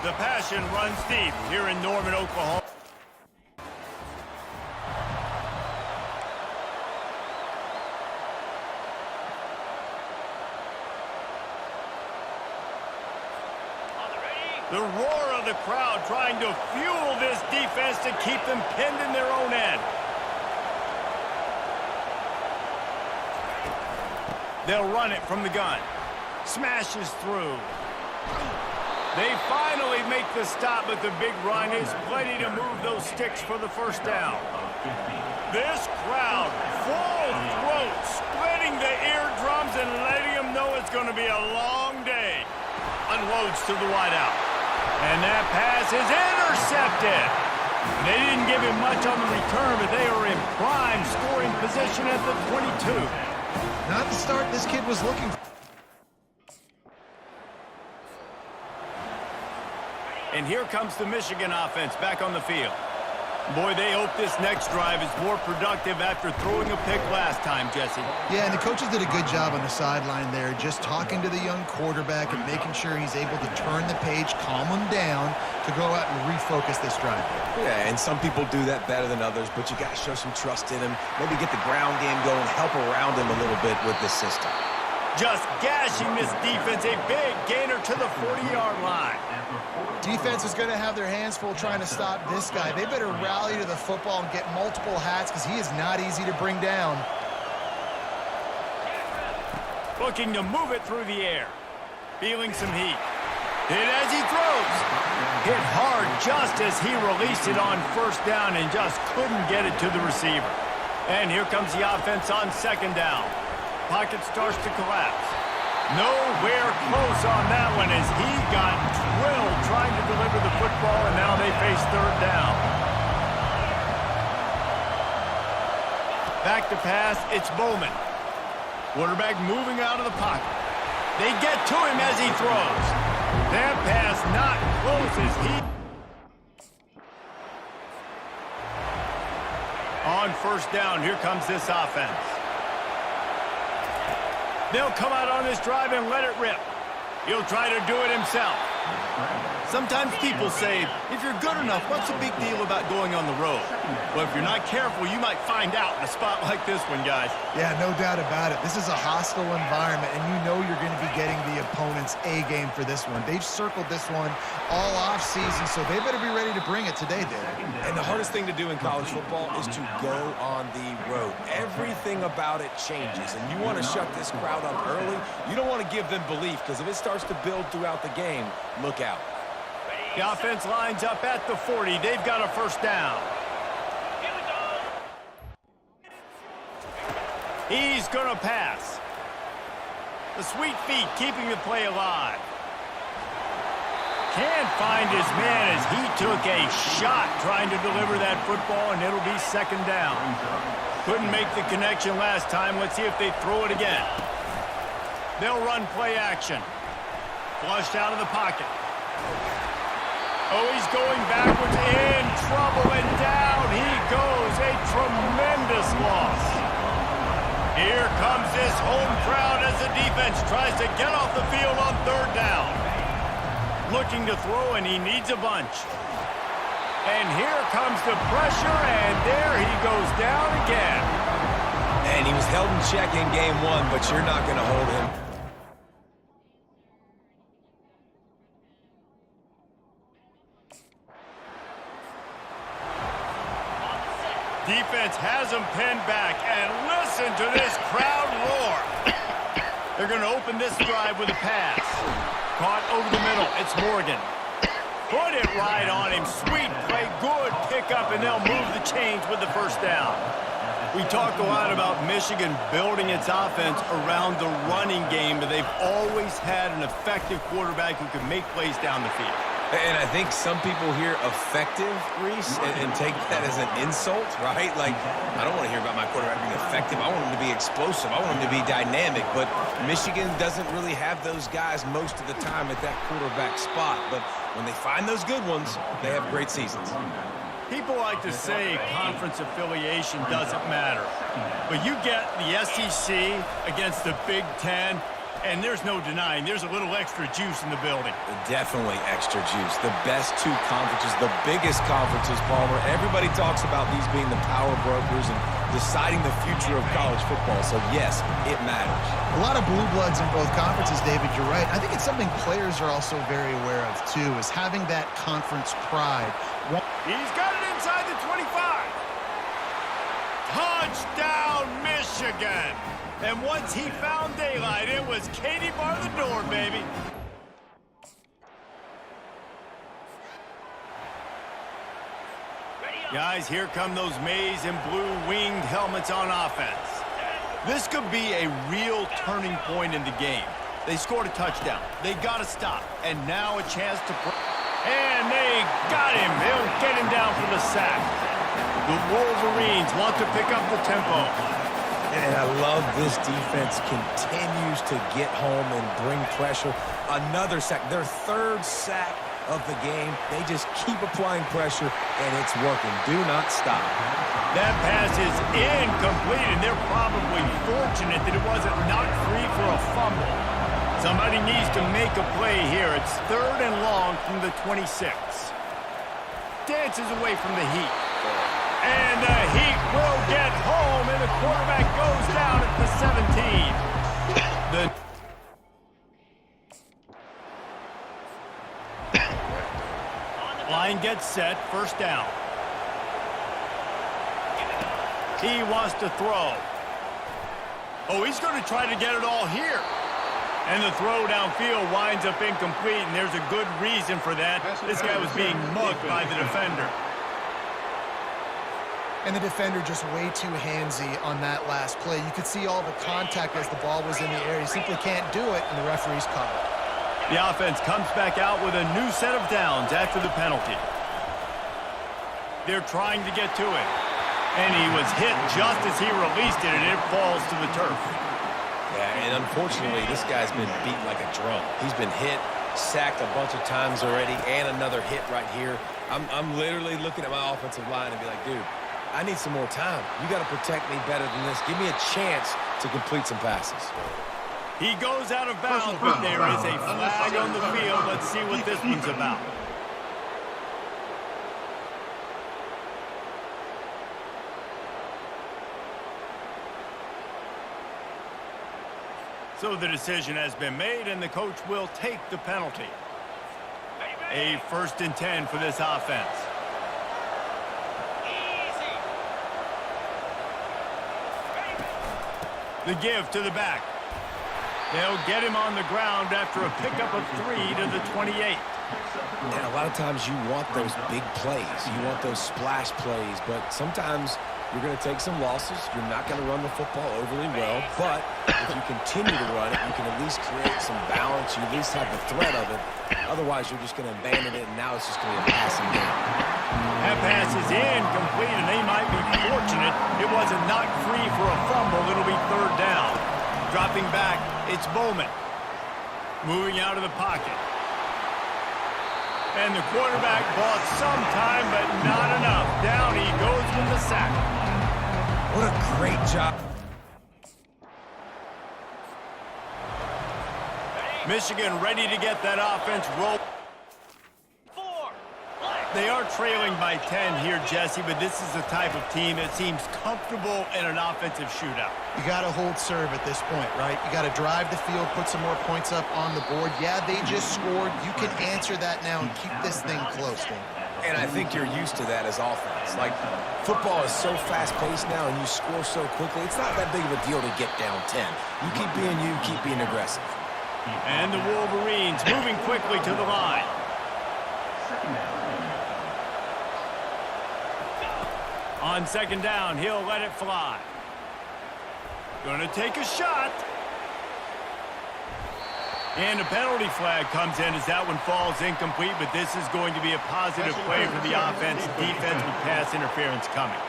The passion runs deep here in Norman, Oklahoma. The roar of the crowd trying to fuel this defense to keep them pinned in their own end. They'll run it from the gun. Smashes through. They finally make the stop, but the big run is plenty to move those sticks for the first down. This crowd, full throat, splitting the eardrums and letting them know it's going to be a long day. Unloads to the wideout. And that pass is intercepted. They didn't give him much on the return, but they are in prime scoring position at the 22. Not the start this kid was looking for. And here comes the Michigan offense back on the field. Boy, they hope this next drive is more productive after throwing a pick last time, Jesse. Yeah, and the coaches did a good job on the sideline there, just talking to the young quarterback and making sure he's able to turn the page, calm him down to go out and refocus this drive. Yeah, and some people do that better than others, but you got to show some trust in him. Maybe get the ground game going, help around him a little bit with this system. Just gashing this defense, a big gainer to the 40-yard line. Defense is going to have their hands full trying to stop this guy. They better rally to the football and get multiple hats because he is not easy to bring down. Looking to move it through the air. Feeling some heat. Hit as he throws. Hit hard just as he released it on first down and just couldn't get it to the receiver. And here comes the offense on second down. Pocket starts to collapse. Nowhere close on that one as he got drilled trying to deliver the football, and now they face third down. Back to pass, it's Bowman. Quarterback moving out of the pocket. They get to him as he throws. That pass not close as he... On first down, here comes this offense. They'll come out on this drive and let it rip. He'll try to do it himself. Sometimes people say, if you're good enough, what's the big deal about going on the road? Well, if you're not careful, you might find out in a spot like this one, guys. Yeah, no doubt about it. This is a hostile environment, and you know you're going to be getting the opponent's A-game for this one. They've circled this one all off-season, so they better be ready to bring it today, Dave. And the hardest thing to do in college football is to go on the road. Everything about it changes, and you want to shut this crowd up early. You don't want to give them belief, because if it starts to build throughout the game, look out. The offense lines up at the 40. They've got a first down. He's going to pass. The sweet feet keeping the play alive. Can't find his man as he took a shot trying to deliver that football, and it'll be second down. Couldn't make the connection last time. Let's see if they throw it again. They'll run play action. Flushed out of the pocket. Oh, he's going backwards, in trouble, and down he goes. A tremendous loss. Here comes this home crowd as the defense tries to get off the field on third down. Looking to throw, and he needs a bunch. And here comes the pressure, and there he goes down again. And he was held in check in game one, but you're not going to hold him. Defense has him pinned back, and listen to this crowd roar. They're going to open this drive with a pass. Caught over the middle. It's Morgan. Put it right on him. Sweet play, good pickup, and they'll move the chains with the first down. We talk a lot about Michigan building its offense around the running game, but they've always had an effective quarterback who can make plays down the field. And I think some people hear effective, Reese, and take that as an insult, right? Like, I don't want to hear about my quarterback being effective. I want him to be explosive. I want him to be dynamic. But Michigan doesn't really have those guys most of the time at that quarterback spot. But when they find those good ones, they have great seasons. People like to say conference affiliation doesn't matter. But you get the SEC against the Big Ten, And there's no denying there's a little extra juice in the building. Definitely extra juice. The best two conferences, the biggest conferences, Palmer. Everybody talks about these being the power brokers and deciding the future of college football. So, yes, it matters. A lot of blue bloods in both conferences, David. You're right. I think it's something players are also very aware of, too, is having that conference pride. He's got it inside the 25. Touchdown, Michigan. And once he found daylight, it was Katie bar the door, baby. Guys, here come those maize and blue winged helmets on offense. This could be a real turning point in the game. They scored a touchdown. They got to stop. And now a chance to... And they got him. They'll get him down for the sack. The Wolverines want to pick up the tempo. And I love this defense continues to get home and bring pressure. Another sack, their third sack of the game. They just keep applying pressure, and it's working. Do not stop. That pass is incomplete, and they're probably fortunate that it wasn't knocked free for a fumble. Somebody needs to make a play here. It's 3rd and long from the 26. Dances away from the Heat. And the Heat will get home, and the quarterback goes down at the 17. Line gets set, 1st down. He wants to throw. Oh, he's going to try to get it all here. And the throw downfield winds up incomplete, and there's a good reason for that. This guy was being mugged by the defender. And the defender just way too handsy on that last play. You could see all the contact as the ball was in the air. He simply can't do it, and the referee's caught it. The offense comes back out with a new set of downs after the penalty. They're trying to get to it. And he was hit just as he released it, and it falls to the turf. Yeah, and unfortunately, this guy's been beat like a drum. He's been hit, sacked a bunch of times already, and another hit right here. I'm literally looking at my offensive line and be like, dude, I need some more time. You got to protect me better than this. Give me a chance to complete some passes. He goes out of bounds, but there is a flag on the field. Let's see what this one's about. So the decision has been made, and the coach will take the penalty. A 1st and 10 for this offense. The give to the back. They'll get him on the ground after a pickup of 3 to the 28. And a lot of times you want those big plays. You want those splash plays, but sometimes you're going to take some losses. You're not going to run the football overly well, but if you continue to run it, you can at least create some balance. You at least have the threat of it. Otherwise, you're just going to abandon it, and now it's just going to be a passing game. That pass is incomplete, and they might be fortunate it wasn't knocked free for a fumble. It'll be 3rd down. Dropping back, it's Bowman. Moving out of the pocket. And the quarterback bought some time, but not enough. Down he goes with the sack. What a great job. Michigan ready to get that offense rolled. They are trailing by 10 here, Jesse, but this is the type of team that seems comfortable in an offensive shootout. You got to hold serve at this point, right? You got to drive the field, put some more points up on the board. Yeah, they just scored. You can answer that now and keep this thing close, then. And I think you're used to that as offense. Like, football is so fast-paced now and you score so quickly, it's not that big of a deal to get down 10. You keep being aggressive. And the Wolverines moving quickly to the line. On 2nd down, he'll let it fly. Gonna take a shot. And a penalty flag comes in as that one falls incomplete, but this is going to be a positive play for the offense. Defense with pass interference coming.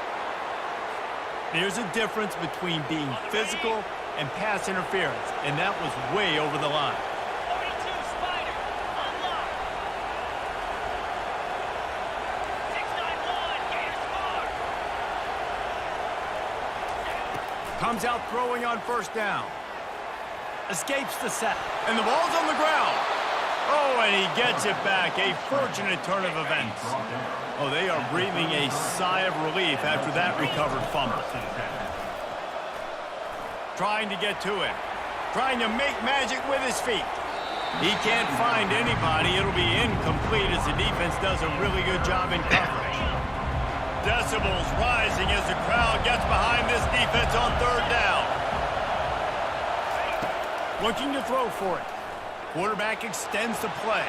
There's a difference between being physical and pass interference, and that was way over the line. Comes out throwing on 1st down. Escapes the sack. And the ball's on the ground. Oh, and he gets it back. A fortunate turn of events. Oh, they are breathing a sigh of relief after that recovered fumble. Trying to get to him. Trying to make magic with his feet. He can't find anybody. It'll be incomplete as the defense does a really good job in coverage. Decibels rising as the crowd gets behind this defense on third down. Looking to throw for it. Quarterback extends the play.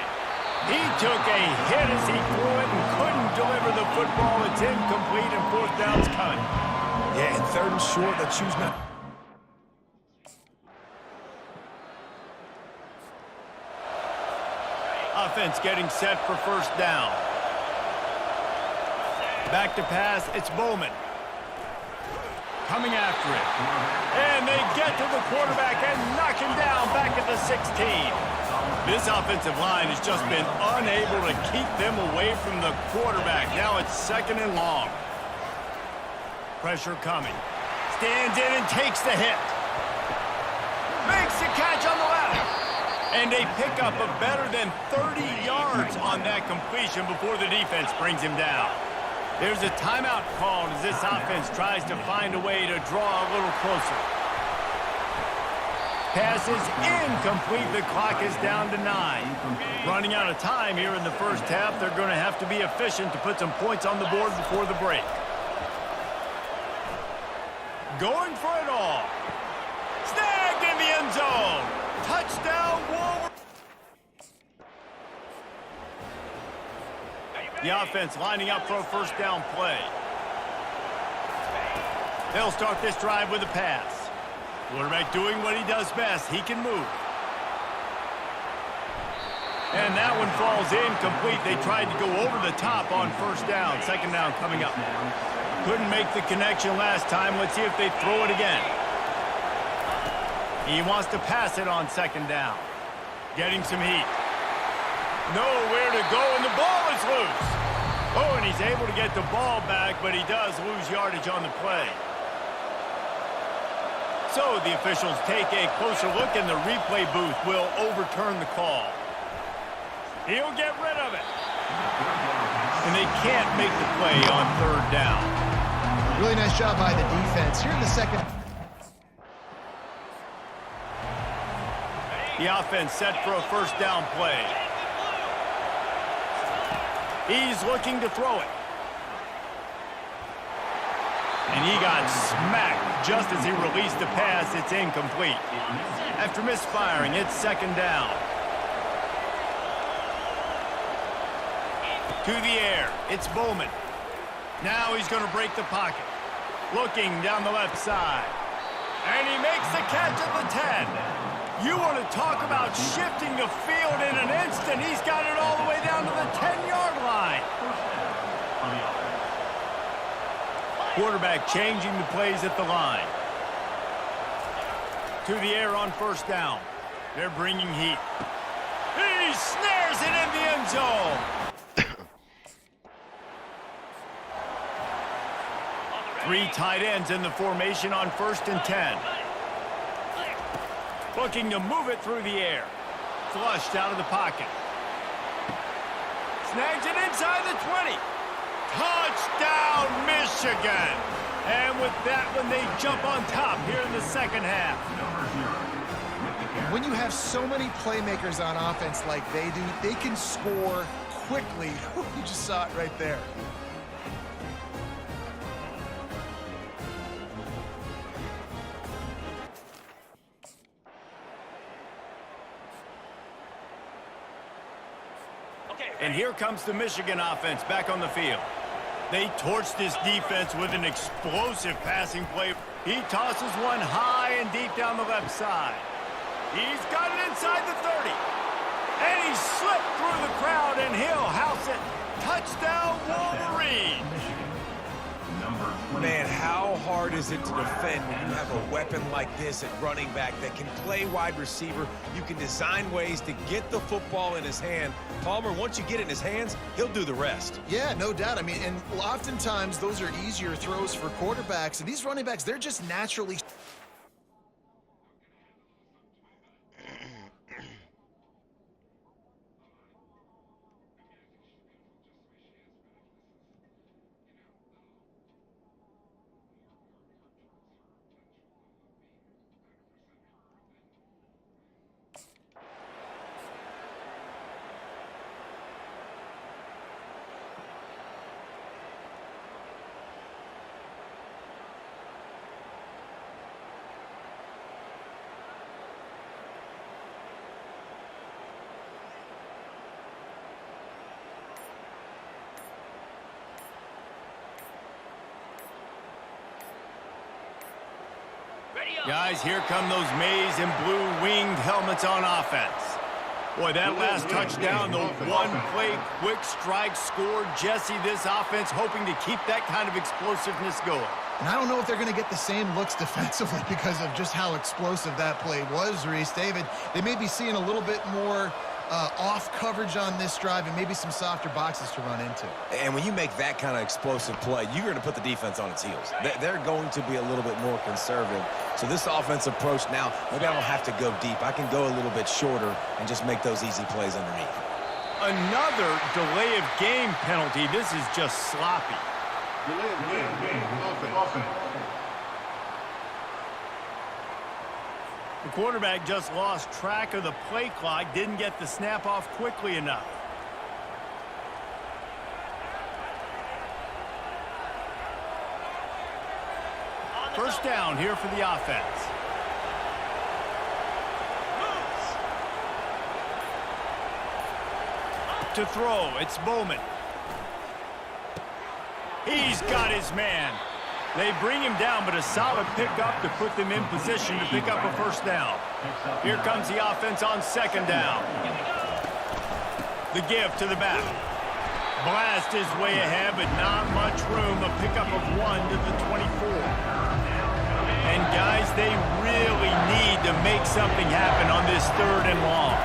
He took a hit as he threw it and couldn't deliver the football. It's incomplete and fourth down's coming. Yeah, and third and short, they choose not. Offense getting set for first down. Back to pass, it's Bowman. Coming after it. And they get to the quarterback and knock him down back at the 16. This offensive line has just been unable to keep them away from the quarterback. Now it's second and long. Pressure coming. Stands in and takes the hit. Makes the catch on the left. And a pickup of better than 30 yards on that completion before the defense brings him down. There's a timeout called as this offense tries to find a way to draw a little closer. Pass is incomplete. The clock is down to 9. Running out of time here in the first half. They're going to have to be efficient to put some points on the board before the break. Going for it all. Snagged in the end zone. Touchdown, Wolverine. The offense lining up for a first down play. They'll start this drive with a pass. Quarterback doing what he does best. He can move. And that one falls incomplete. They tried to go over the top on first down. Second down coming up. Couldn't make the connection last time. Let's see if they throw it again. He wants to pass it on second down. Getting some heat. Nowhere to go, and the ball is loose. Oh, and he's able to get the ball back, but he does lose yardage on the play. So the officials take a closer look, and the replay booth will overturn the call. He'll get rid of it. And they can't make the play on third down. Really nice job by the defense. Here in the second. The offense set for a first down play. He's looking to throw it. And he got smacked just as he released the pass. It's incomplete. After misfiring, it's second down. To the air, it's Bowman. Now he's going to break the pocket. Looking down the left side. And he makes the catch at the 10. You want to talk about shifting the field in an instant. He's got it all the way down to the 10-yard line. Quarterback changing the plays at the line. To the air on first down. They're bringing heat. He snares it in the end zone. Three tight ends in the formation on first and 10. Looking to move it through the air. Flushed out of the pocket. Snags it inside the 20. Touchdown, Michigan. And with that one, they jump on top here in the second half. When you have so many playmakers on offense like they do, they can score quickly. You just saw it right there. And here comes the Michigan offense back on the field. They torched this defense with an explosive passing play. He tosses one high and deep down the left side. He's got it inside the 30. And he slipped through the crowd, and he'll house it. Touchdown, Wolverine. Man, how hard is it to defend when you have a weapon like this at running back that can play wide receiver? You can design ways to get the football in his hand. Palmer, once you get it in his hands, he'll do the rest. Yeah, no doubt. I mean, and oftentimes those are easier throws for quarterbacks. And these running backs, they're just naturally... Guys, here come those maize and blue winged helmets on offense. Boy, that last touchdown, the one-play quick strike scored. Jesse, this offense hoping to keep that kind of explosiveness going. And I don't know if they're going to get the same looks defensively because of just how explosive that play was, Reese. David, they may be seeing a little bit more off coverage on this drive and maybe some softer boxes to run into. And when you make that kind of explosive play, you're going to put the defense on its heels. They're going to be a little bit more conservative. So this offense approach now, maybe I don't have to go deep. I can go a little bit shorter and just make those easy plays underneath. Another delay of game penalty. This is just sloppy. Delay of game. Offense. The quarterback just lost track of the play clock, didn't get the snap off quickly enough. First down here for the offense. To throw, it's Bowman. He's got his man. They bring him down, but a solid pickup to put them in position to pick up a first down. Here comes the offense on second down. The give to the back. Blast his way ahead, but not much room. A pickup of 1 to the 24. And guys, they really need to make something happen on this 3rd and long.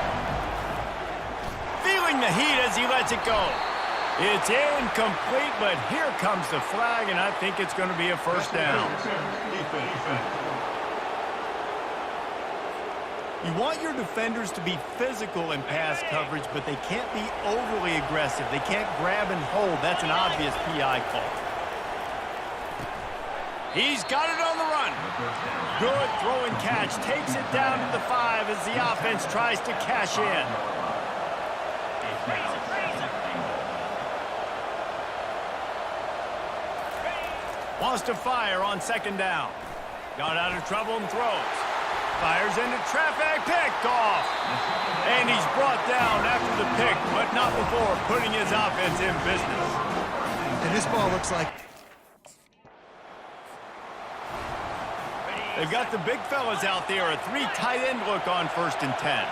Feeling the heat as he lets it go. It's incomplete, but here comes the flag, and I think it's going to be a first down. You want your defenders to be physical in pass coverage, but they can't be overly aggressive. They can't grab and hold. That's an obvious PI call. He's got it on the run. Good throw and catch. Takes it down to the 5 as the offense tries to cash in. Wants to fire on second down. Got out of trouble and throws. Fires into traffic, picked off. And he's brought down after the pick, but not before putting his offense in business. And this ball looks like... They've got the big fellas out there, a 3 tight end look on 1st and 10.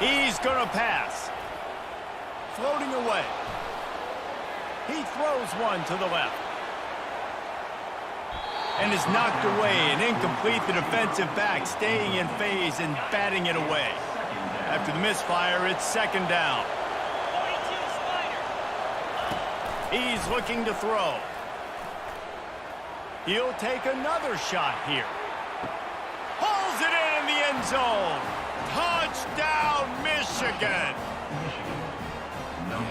He's going to pass. Floating away. He throws one to the left. And is knocked away and incomplete. The defensive back staying in phase and batting it away. After the misfire, it's second down. He's looking to throw. He'll take another shot here. Pulls it in the end zone. Touchdown, Michigan.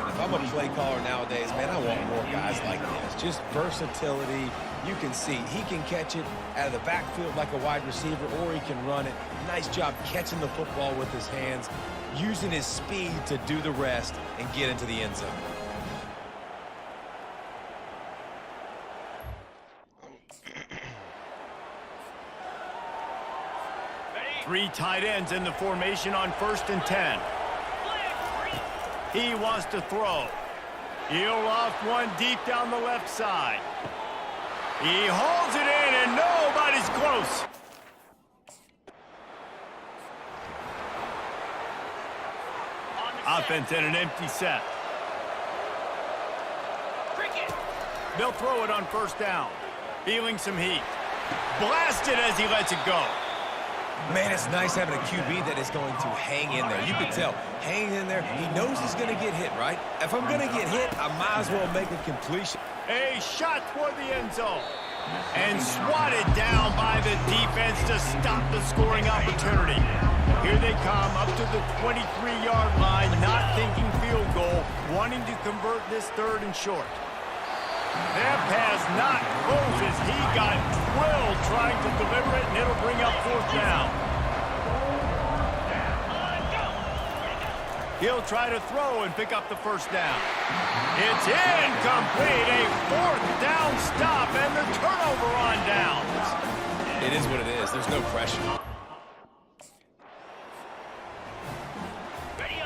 If I'm a play caller nowadays, man, I want more guys like this. Just versatility. You can see he can catch it out of the backfield like a wide receiver, or he can run it. Nice job catching the football with his hands, using his speed to do the rest and get into the end zone. Three tight ends in the formation on 1st and 10. He wants to throw. He'll loft one deep down the left side. He holds it in, and nobody's close. Offense in an empty set. They'll throw it on 1st down. Feeling some heat. Blasted as he lets it go. Man, it's nice having a QB that is going to hang in there. You can tell, hanging in there, he knows he's going to get hit, right? If I'm going to get hit, I might as well make a completion. A shot toward the end zone. And swatted down by the defense to stop the scoring opportunity. Here they come up to the 23-yard line, not thinking field goal, wanting to convert this 3rd and short. That pass not closes. He got drilled trying to deliver it, and it'll bring up 4th down. He'll try to throw and pick up the 1st down. It's incomplete. A 4th down stop and the turnover on downs. It is what it is. There's no pressure.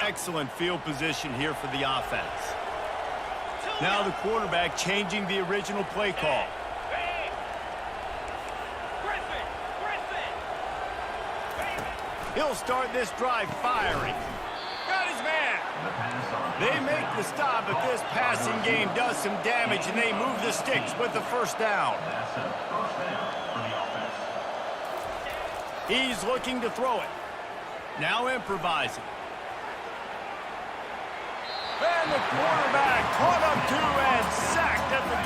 Excellent field position here for the offense. Now the quarterback changing the original play call. He'll start this drive firing. Got his man. They make the stop, but this passing game does some damage, and they move the sticks with the first down. He's looking to throw it. Now improvising. And the quarterback caught up to and sacked at the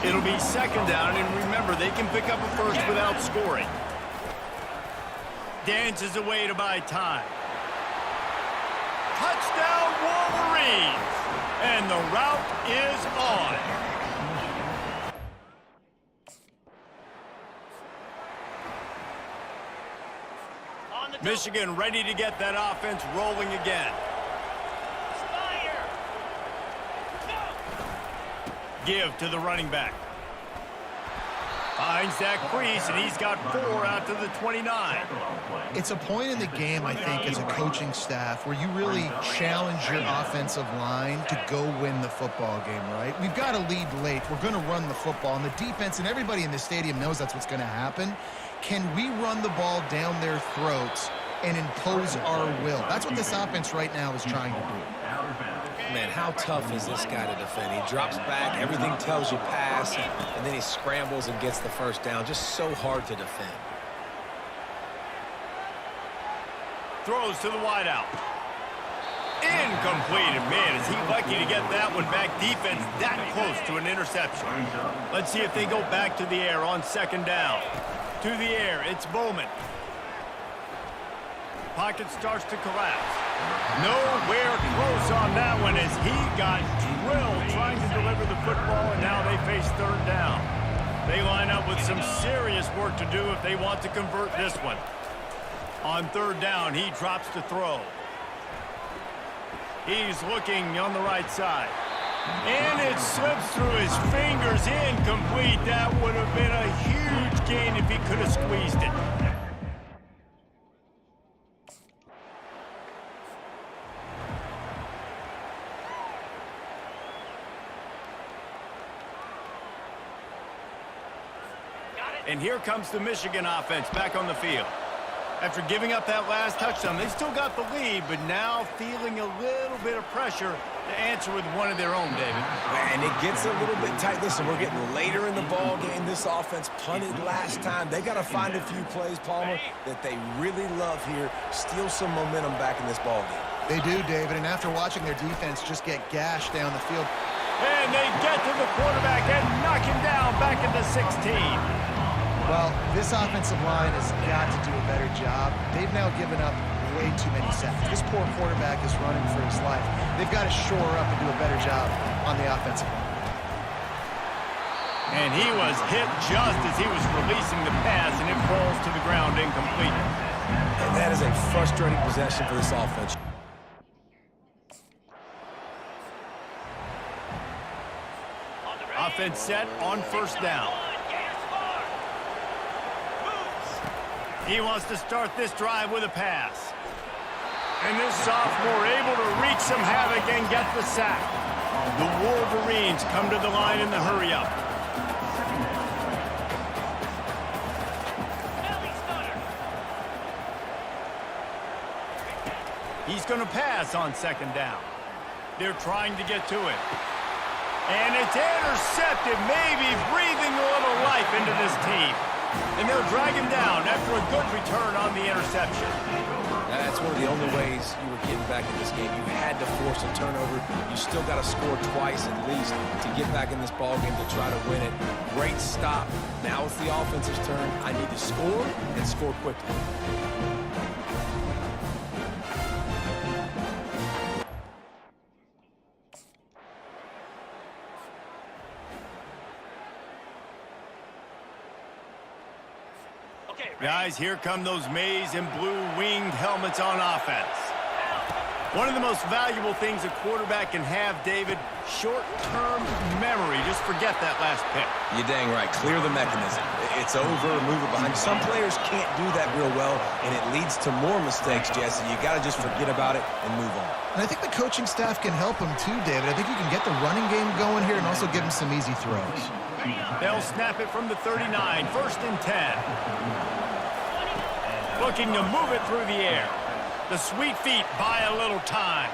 12. It'll be second down, and remember, they can pick up a first without scoring. Dances away to buy time. Touchdown, Wolverines! And the route is on. Michigan ready to get that offense rolling again. Give to the running back. Finds that crease, and he's got 4 out to the 29. It's a point in the game, I think, as a coaching staff where you really challenge your offensive line to go win the football game, right? We've got to lead late. We're going to run the football, and the defense and everybody in the stadium knows that's what's going to happen. Can we run the ball down their throats and impose our will? That's what this offense right now is trying to do. Man, how tough is this guy to defend? He drops back, everything tells you pass, and then he scrambles and gets the first down. Just so hard to defend. Throws to the wideout. Incomplete. And man, is he lucky to get that one back. Defense that close to an interception. Let's see if they go back to the air on second down. To the air, it's Bowman. Pocket starts to collapse. Nowhere close on that one as he got drilled trying to deliver the football, and now they face third down. They line up with some serious work to do if they want to convert this one. On third down, he drops to throw. He's looking on the right side. And it slips through his fingers, incomplete. That would have been a huge gain if he could have squeezed it. And here comes the Michigan offense back on the field. After giving up that last touchdown, they still got the lead, but now feeling a little bit of pressure to answer with one of their own, David. And it gets a little bit tight. Listen, we're getting later in the ball game. This offense punted last time. They got to find a few plays, Palmer, that they really love here. Steal some momentum back in this ball game. They do, David, and after watching their defense just get gashed down the field. And they get to the quarterback and knock him down back into 16. Well, this offensive line has got to do a better job. They've now given up way too many sacks. This poor quarterback is running for his life. They've got to shore up and do a better job on the offensive line. And he was hit just as he was releasing the pass, and it falls to the ground incomplete. And that is a frustrating possession for this offense. Offense set on first down. He wants to start this drive with a pass. And this sophomore able to wreak some havoc and get the sack. The Wolverines come to the line in the hurry-up. He's going to pass on second down. They're trying to get to it. And it's intercepted, maybe breathing a little life into this team. And they'll drag him down after a good return on the interception. That's one of the only ways you were getting back in this game. You had to force a turnover. You still got to score twice at least to get back in this ball game to try to win it. Great stop. Now it's the offense's turn. I need to score and score quickly. Guys, here come those maize and blue winged helmets on offense. One of the most valuable things a quarterback can have, David, short-term memory. Just forget that last pick. You're dang right. Clear the mechanism. It's over, move it behind. Some players can't do that real well, and it leads to more mistakes, Jesse. You got to just forget about it and move on. And I think the coaching staff can help him too, David. I think you can get the running game going here and also give him some easy throws. They'll snap it from the 39, 1st and 10. looking to move it through the air. The sweet feet buy a little time.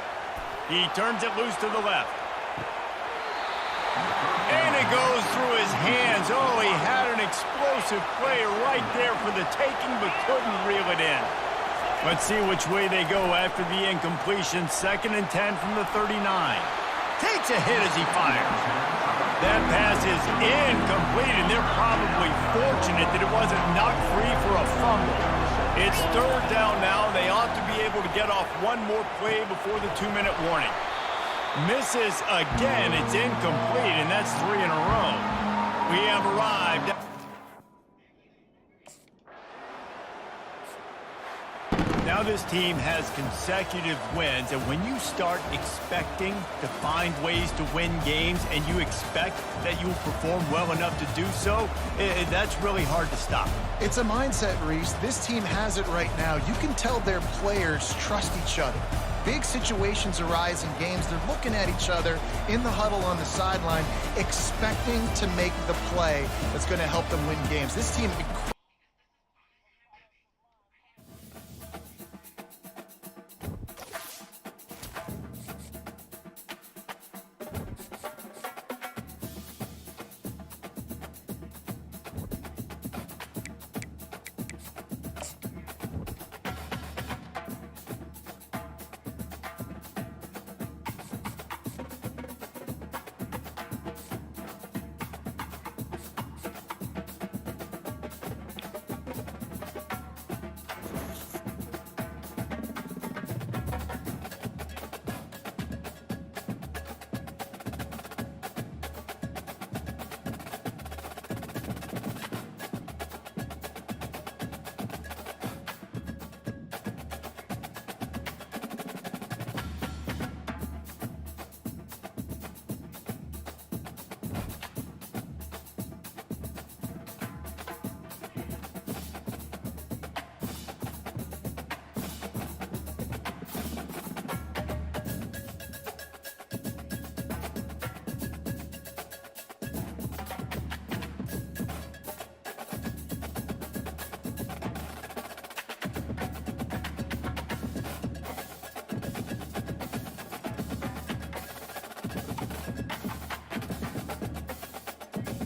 He turns it loose to the left. And it goes through his hands. Oh, he had an explosive play right there for the taking, but couldn't reel it in. Let's see which way they go after the incompletion. 2nd and 10 from the 39. Takes a hit as he fires. That pass is incomplete, and they're probably fortunate that it wasn't knocked free for a fumble. It's 3rd down now. They ought to be able to get off one more play before the 2-minute warning. Misses again. It's incomplete, and that's 3 in a row. We have arrived. Now this team has consecutive wins, and when you start expecting to find ways to win games and you expect that you will perform well enough to do so, that's really hard to stop. It's a mindset, Reese. This team has it right now. You can tell their players trust each other. Big situations arise in games. They're looking at each other in the huddle on the sideline, expecting to make the play that's going to help them win games. This team